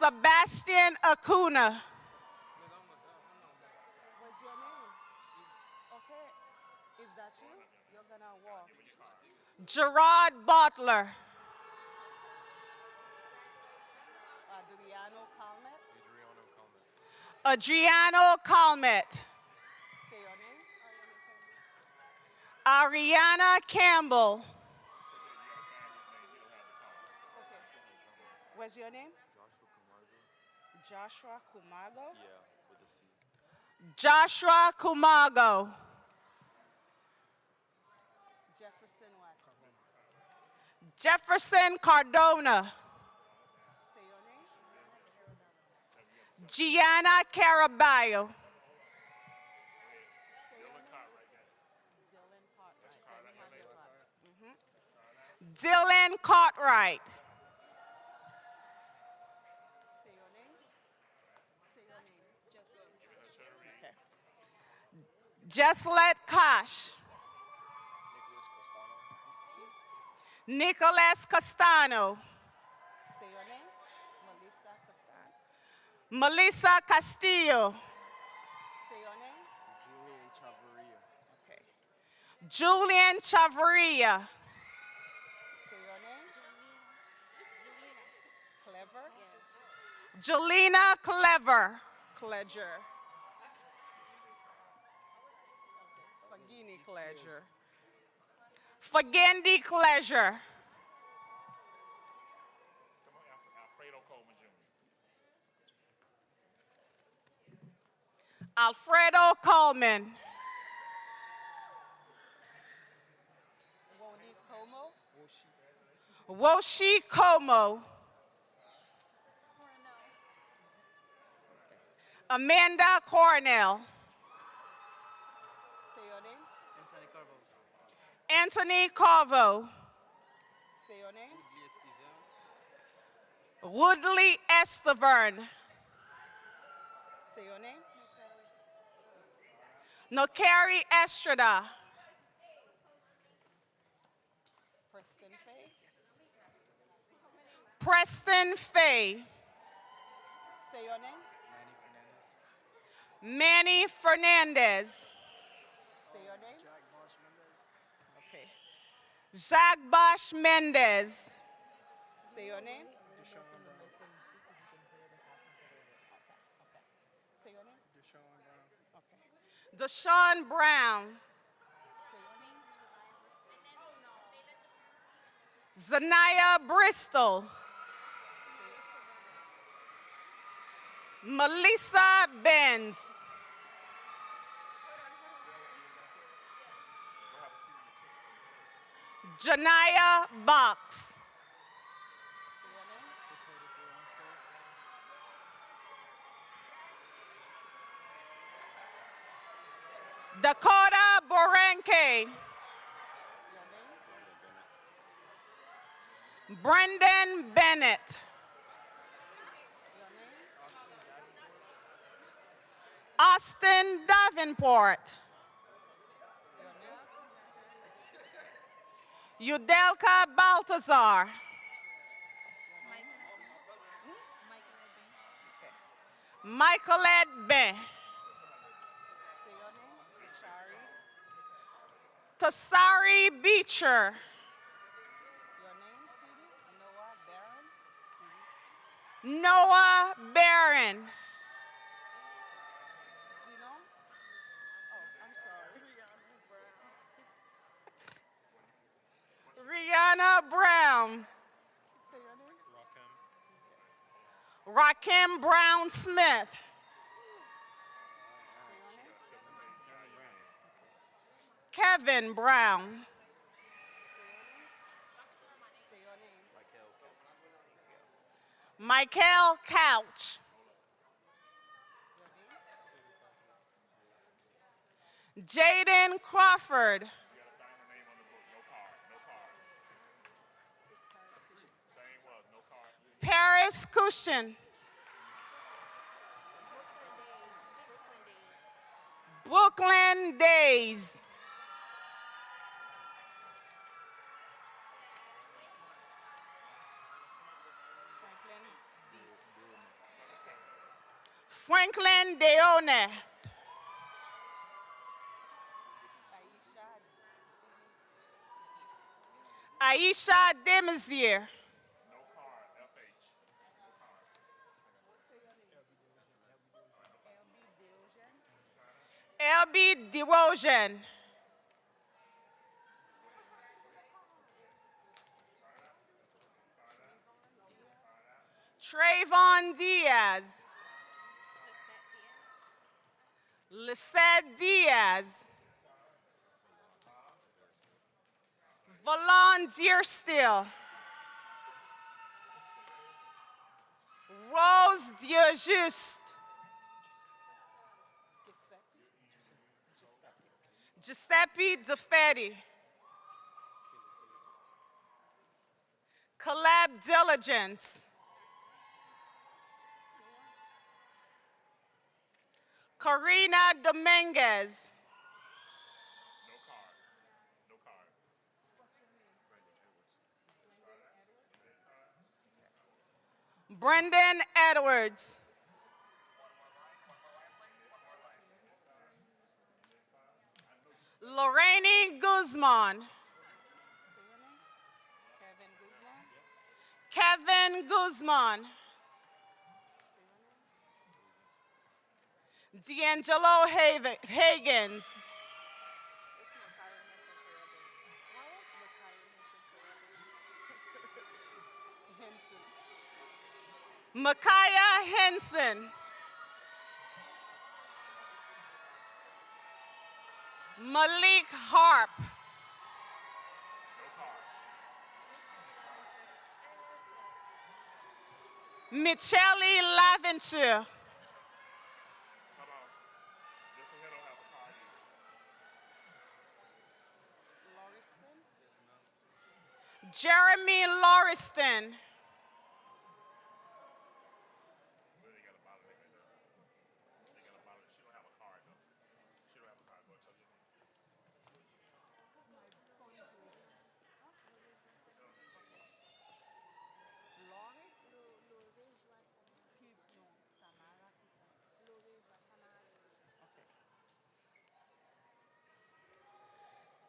Sebastian Acuna. What's your name? Okay. Is that you? You're gonna walk. Gerard Butler. Adriano Calmet. Say your name. Ariana Campbell. Okay. What's your name? Joshua Kumago. Yeah, with a C. Joshua Kumago. Jefferson what? Jefferson Cardona. Say your name. Gianna Caraballo. Dylan Cartwright. Say your name. Say your name. Jeslet Kosh. Nicholas Castano. Say your name. Melissa Castano. Melissa Castillo. Say your name. Julian Chavarria. Okay. Julian Chavarria. Say your name. Clever. Jelena Clever. Cledger. Fagini Cledger. Fagendi Cledger. Alfredo Coleman. Woshi Como. Amanda Cornell. Say your name. Anthony Carvo. Say your name. Woodley Estavern. Say your name. Nokari Estrada. Preston Faye. Preston Faye. Say your name. Manny Fernandez. Say your name. Okay. Zach Bosch Mendez. Say your name. Say your name. Okay. Deshaun Brown. Zanaya Bristol. Melissa Benz. Janaya Box. Dakota Borenke. Brendan Bennett. Austin Davenport. Yudelka Baltazar. Michaelette Ben. Tasari Beecher. Noah Barron. Rihanna Brown. Say your name. Rakim Brown Smith. Kevin Brown. Say your name. Michael Couch. Jaden Crawford. Paris Cushion. Brooklyn Days. Franklin Deone. Aisha Demazier. LB DeRojan. Trayvon Diaz. Lisette Diaz. Valon Deerstill. Rose Diajuste. Giuseppe DeFetti. Collab Diligence. Karina Dominguez. Brendan Edwards. Lorraine Guzman. Kevin Guzman. D'Angelo Higgins. Micaiah Henson. Malik Harp. Michele Laventure. Jeremy Lauriston.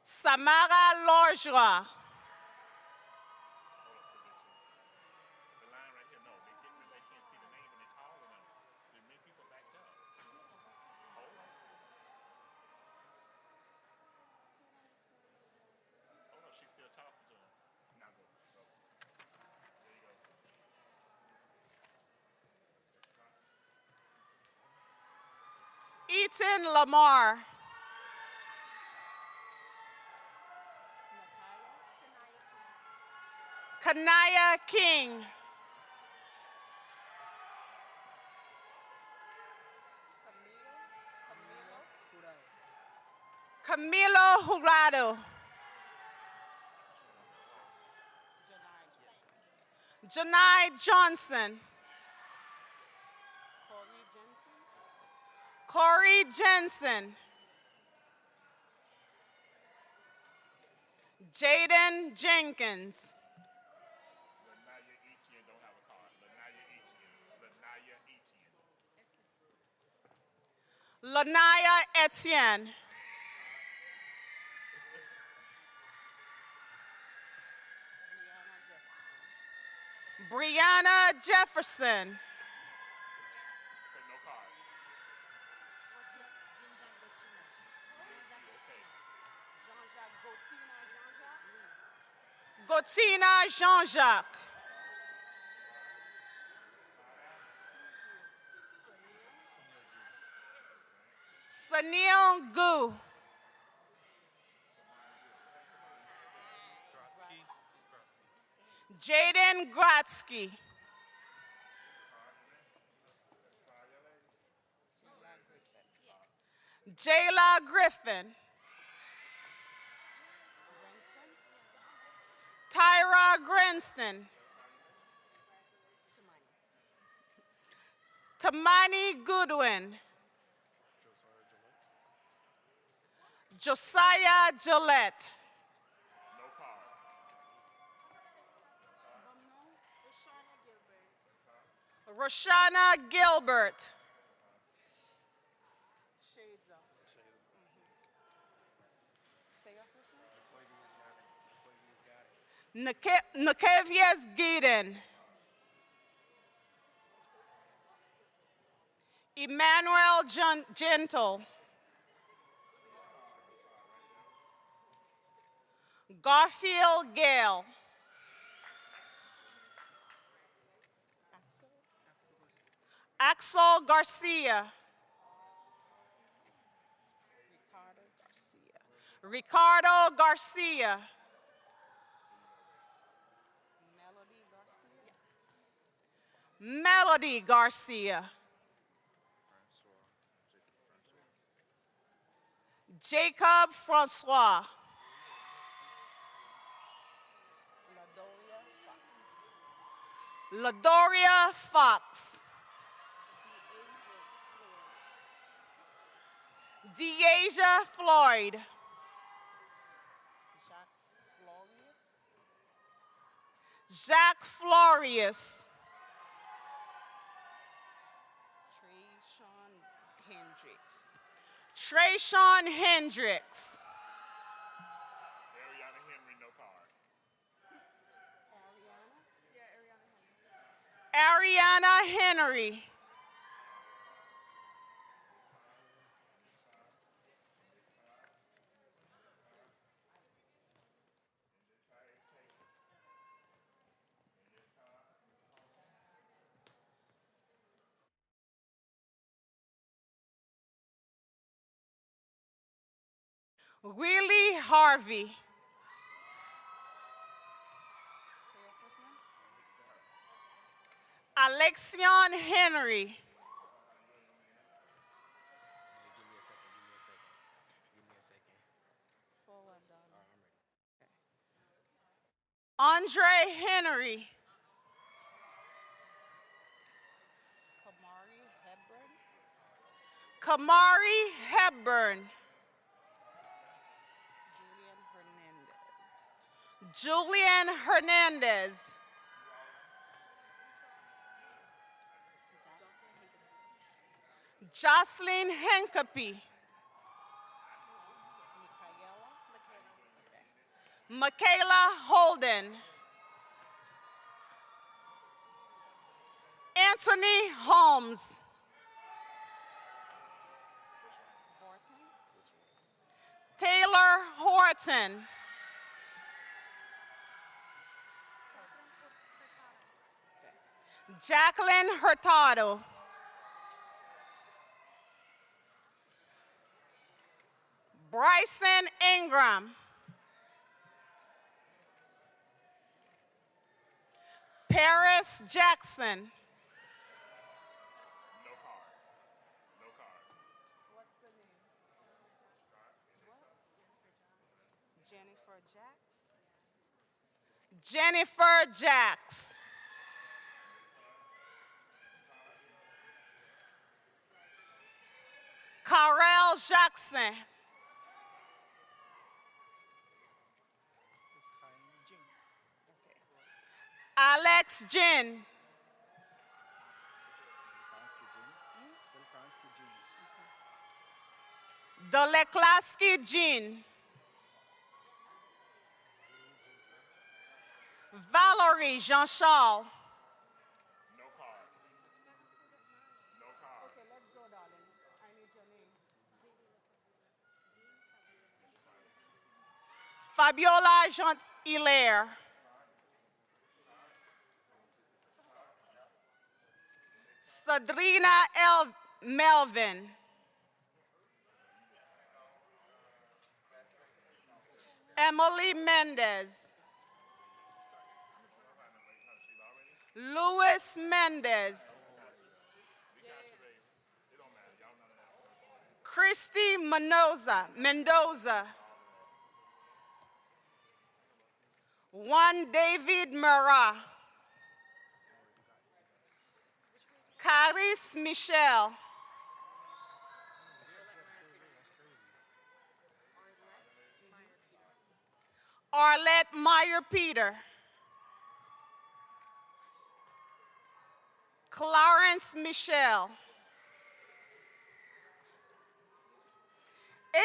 Samara Lorjois. Eaton Lamar. Kanaya King. Camilo Jurado. Janai Johnson. Corey Jensen. Jaden Jenkins. Lanaya Etienne. Brianna Jefferson. Gotina Jean-Jacques. Sunil Gu. Jaden Gratsky. Jayla Griffin. Tyra Grinston. Tamani Goodwin. Josiah Gillette. Roshana Gilbert. Say your first name. Nikevius Gideon. Emmanuel Gentle. Garfield Gale. Axel Garcia. Ricardo Garcia. Melody Garcia. Jacob Francois. Ladoria Fox. Deasia Floyd. Jacques Florius. Trayshawn Hendricks. Ariana Henry, no card. Ariana Henry. Willie Harvey. Alexion Henry. Andre Henry. Kamari Hepburn. Julian Hernandez. Jocelyn Hincapie. Michaela Holden. Anthony Holmes. Taylor Horton. Jacqueline Hurtado. Bryson Ingram. Paris Jackson. No card. No card. What's the name? Jennifer Jacks. Jennifer Jacks. Carel Jackson. Alex Jin. Doleklaski Jean. Valerie Jean-Charles. No card. No card. Okay, let's go, darling. I need your name. Fabiola Jean-Hilaire. Sadrina Melvin. Emily Mendez. Luis Mendez. Christy Mendoza. Juan David Murrah. Caris Michel. Arlette Meyer Peter. Clarence Michelle.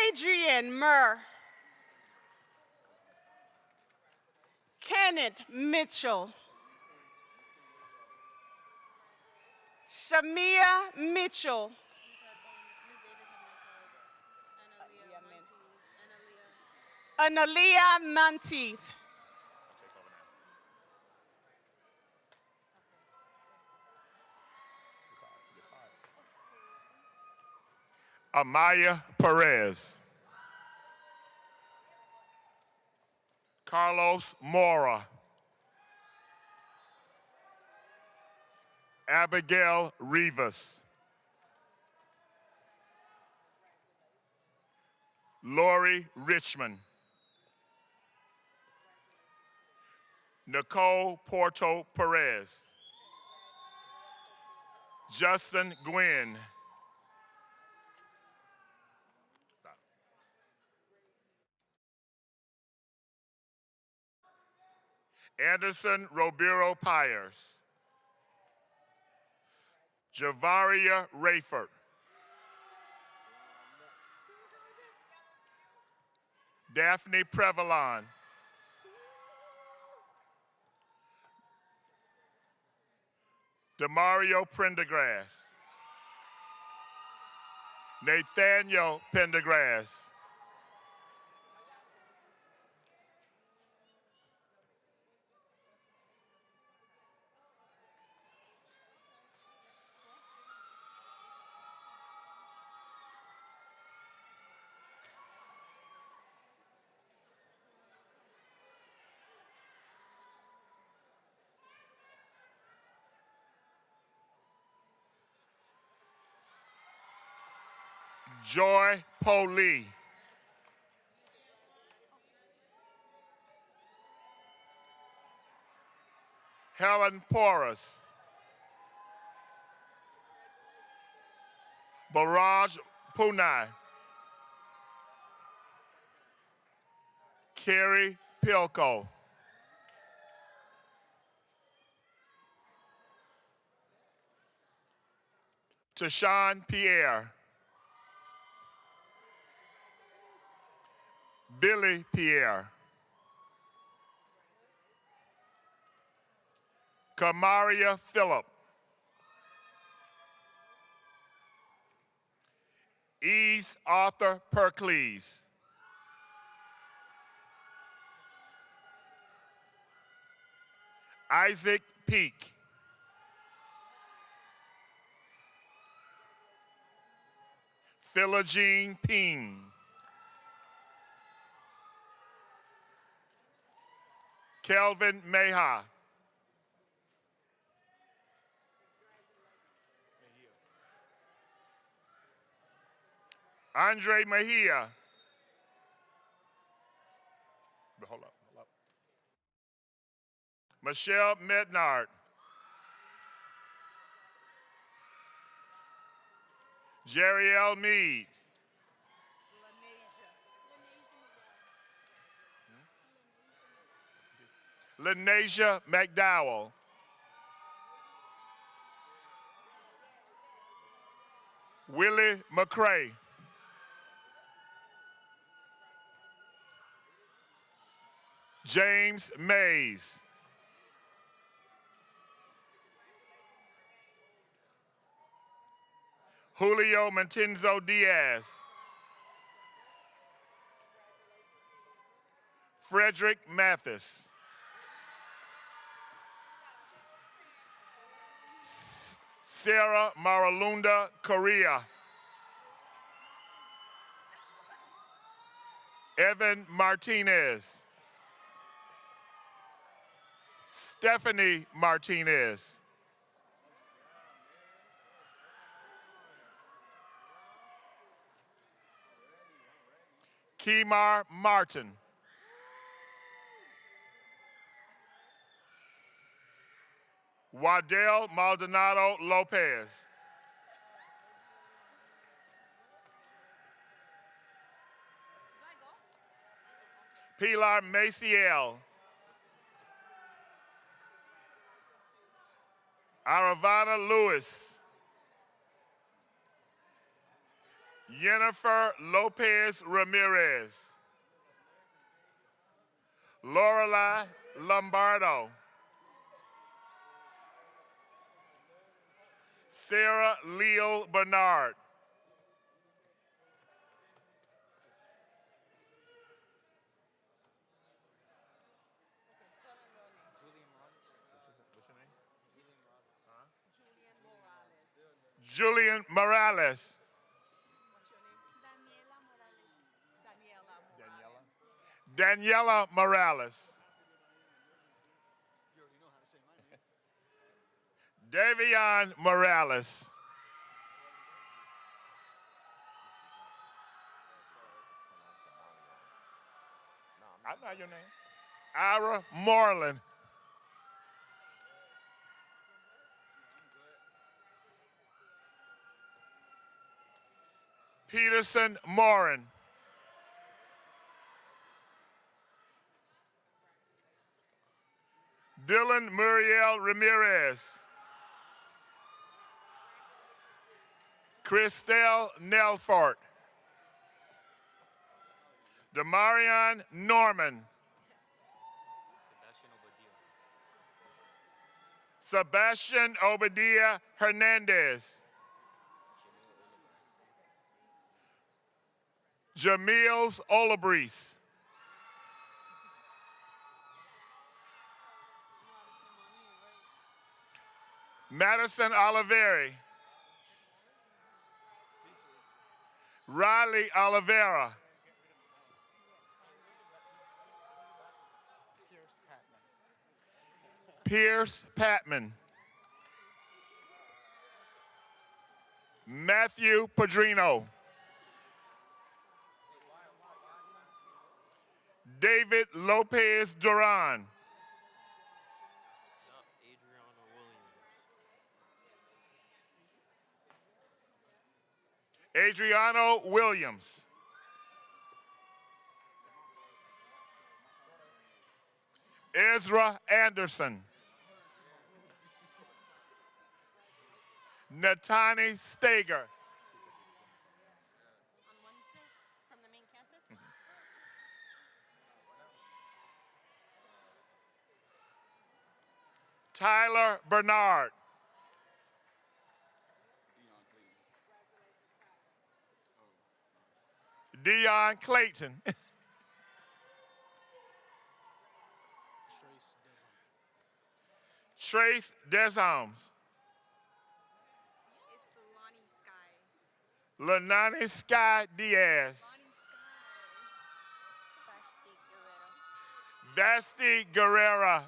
Adrian Murr. Kenneth Mitchell. Shamia Mitchell. Analia Monteith. Amaya Perez. Carlos Mora. Abigail Rivas. Lori Richmond. Nicole Porto Perez. Justin Gwynn. Anderson Robiro Pyers. Javaria Rayford. Daphne Prevalon. Demario Prendergrass. Nathaniel Pendergrass. Joy Polee. Helen Porras. Baraj Punai. Carrie Pilko. Tashawn Pierre. Billy Pierre. Kamaria Phillip. Eves Arthur Perclese. Isaac Peak. Philogene Peen. Kelvin Meha. Andre Mejia. Hold up. Michelle Mednard. Jerry L. Mead. Lenasia McDowell. Willie McCray. James Mays. Julio Mantenzo Diaz. Frederick Mathis. Sarah Maralunda Correa. Evan Martinez. Stephanie Martinez. Kemar Martin. Wadell Maldonado Lopez. Pilar Maciel. Aravana Lewis. Jennifer Lopez Ramirez. Lorelai Lombardo. Sarah Leal Bernard. Julian Morales. Daniela Morales. Davion Morales. I know your name. Ira Moreland. Peterson Morin. Dylan Muriel Ramirez. Christelle Nelfort. Demarion Norman. Sebastian Obadiah Hernandez. Jamils Olabreeze. Madison Oliveri. Riley Oliveira. Pierce Patman. Matthew Padrino. David Lopez Duran. Adriano Williams. Ezra Anderson. Natani Stager. Tyler Bernard. Dion Clayton. Trace Desholmes. Lanani Sky Diaz. Vasti Guerrera.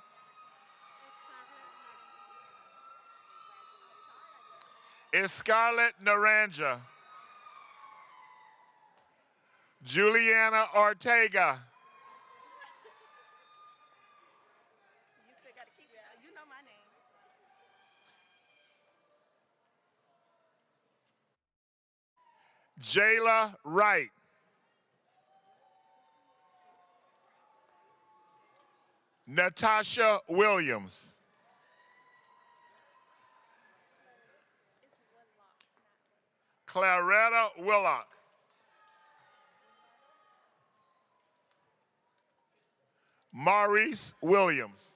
Scarlett Naranja. Juliana Ortega. You still got to keep it. You know my name. Jayla Wright. Natasha Williams. Claretta Willock. Maurice Williams.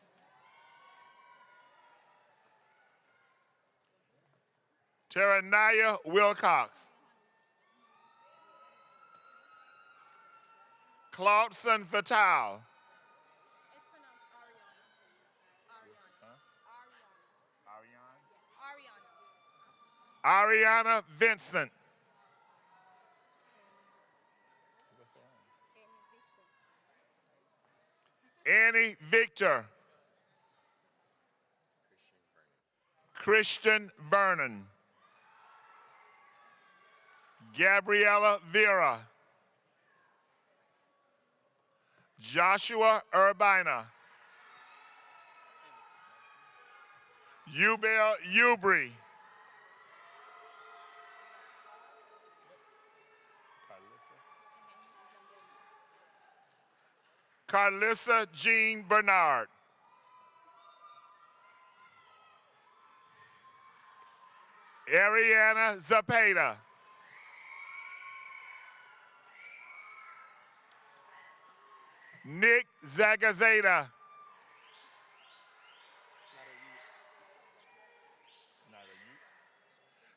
Teranaya Wilcox. Claudson Fatal. Ariana Vincent. Annie Victor. Christian Vernon. Gabriella Vera. Joshua Urbina. Ubel Ubri. Carlissa Jean Bernard. Ariana Zapata. Nick Zagazeta.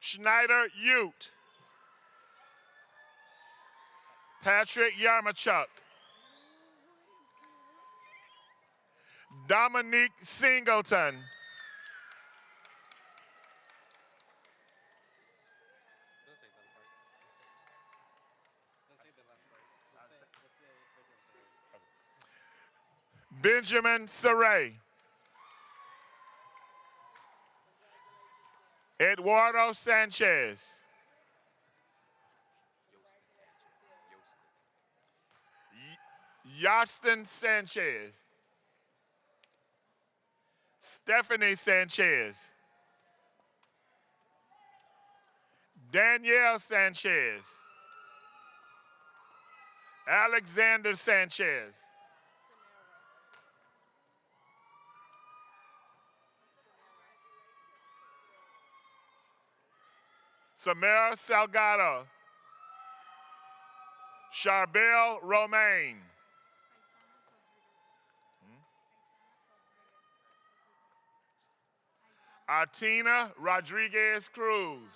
Schneider Ute. Patrick Yarmachuk. Dominique Singleton. Benjamin Saray. Eduardo Sanchez. Yastin Sanchez. Stephanie Sanchez. Danielle Sanchez. Alexander Sanchez. Samara Salgado. Charbel Romaine. Artina Rodriguez Cruz.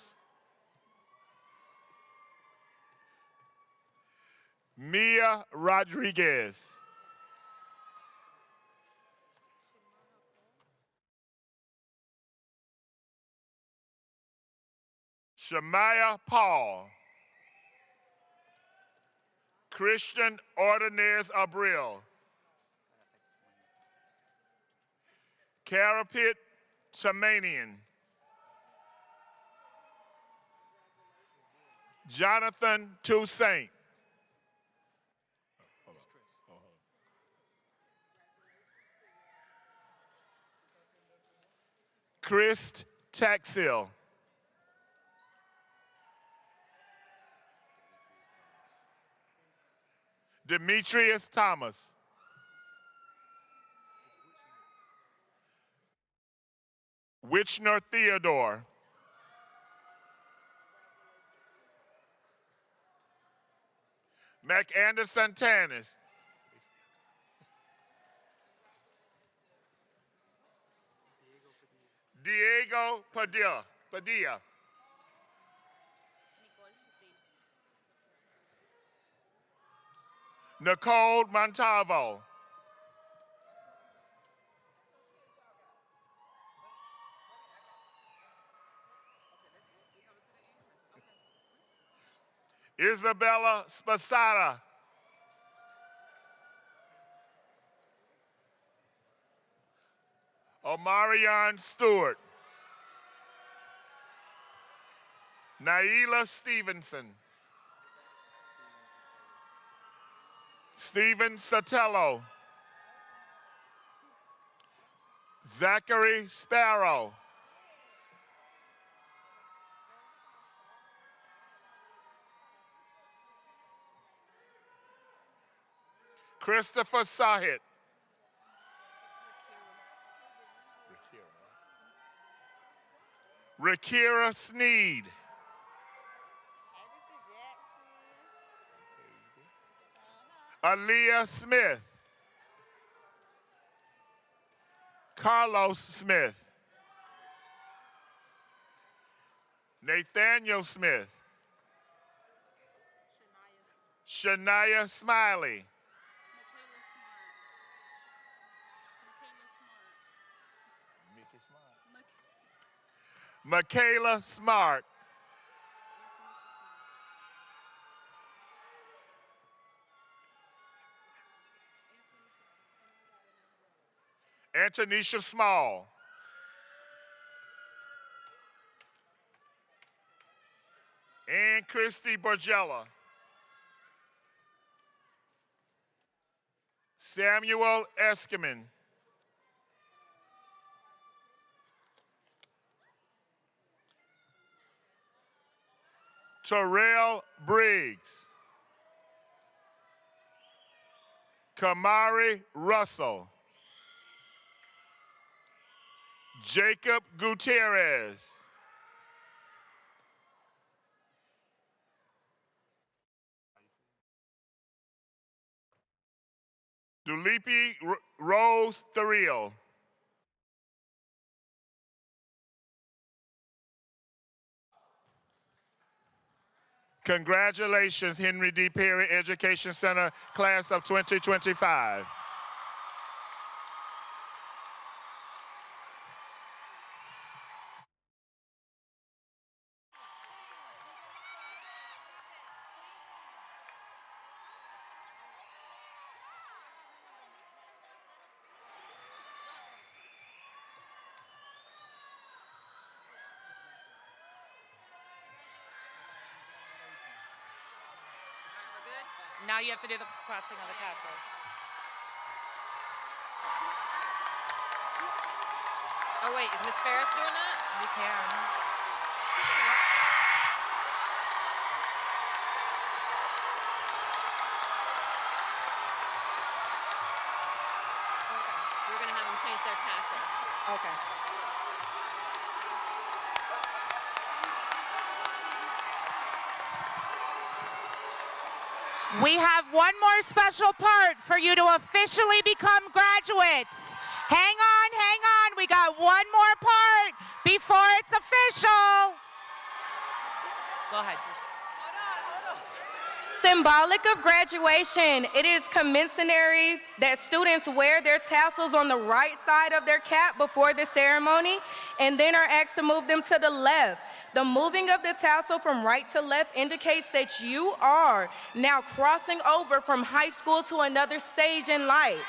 Mia Rodriguez. Shemaya Paul. Christian Ordonez Abril. Carapit Tamanian. Jonathan Toussaint. Chris Taxil. Demetrius Thomas. Wichner Theodore. McAnderson Tanis. Diego Padilla. Nicole Montalvo. Isabella Spasada. Omarion Stewart. Naila Stevenson. Stephen Sotelo. Zachary Sparrow. Christopher Sahit. Rakira Sneed. Aaliyah Smith. Carlos Smith. Nathaniel Smith. Shania Smiley. Michaela Smart. Antonisha Small. Ann Christie Borgella. Samuel Eskiman. Terrell Briggs. Kamari Russell. Jacob Gutierrez. Dulipi Rose Theriel. Congratulations, Henry D. Perry Education Center, class of 2025. Now you have to do the crossing of the castle. Oh wait, is Miss Ferris doing that? You can. We're gonna have them change their tassel. Okay. We have one more special part for you to officially become graduates. Hang on. We got one more part before it's official. Go ahead. Symbolic of graduation, it is commencenary that students wear their tassels on the right side of their cap before the ceremony and then are asked to move them to the left. The moving of the tassel from right to left indicates that you are now crossing over from high school to another stage in life.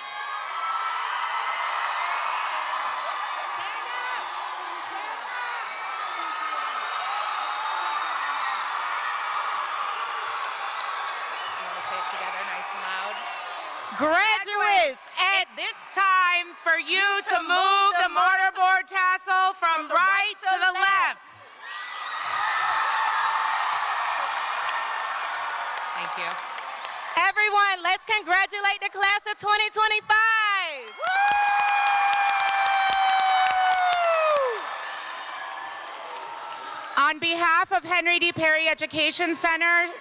Graduates, it's time for you to move the mortarboard tassel from right to the left. Thank you. Everyone, let's congratulate the class of 2025. On behalf of Henry D. Perry Education Center,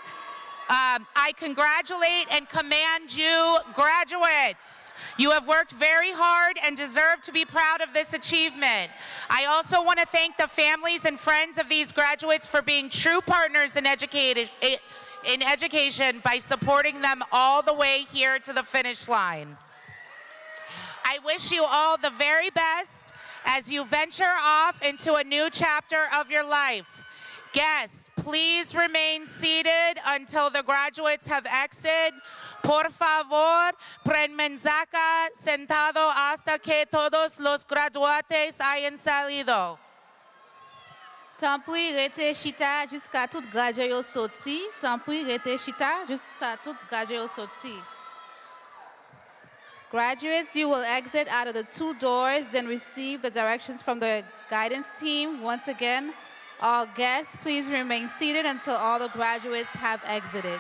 I congratulate and commend you, graduates. You have worked very hard and deserve to be proud of this achievement. I also want to thank the families and friends of these graduates for being true partners in education by supporting them all the way here to the finish line. I wish you all the very best as you venture off into a new chapter of your life. Guests, please remain seated until the graduates have exited. Por favor, permanezca sentado hasta que todos los graduates hayan salido. Tampouis rete chita jusqu'à tout gradué yo sorti. Tampouis rete chita jusqu'à tout gradué yo sorti. Graduates, you will exit out of the 2 doors and receive the directions from the guidance team. Once again, all guests, please remain seated until all the graduates have exited.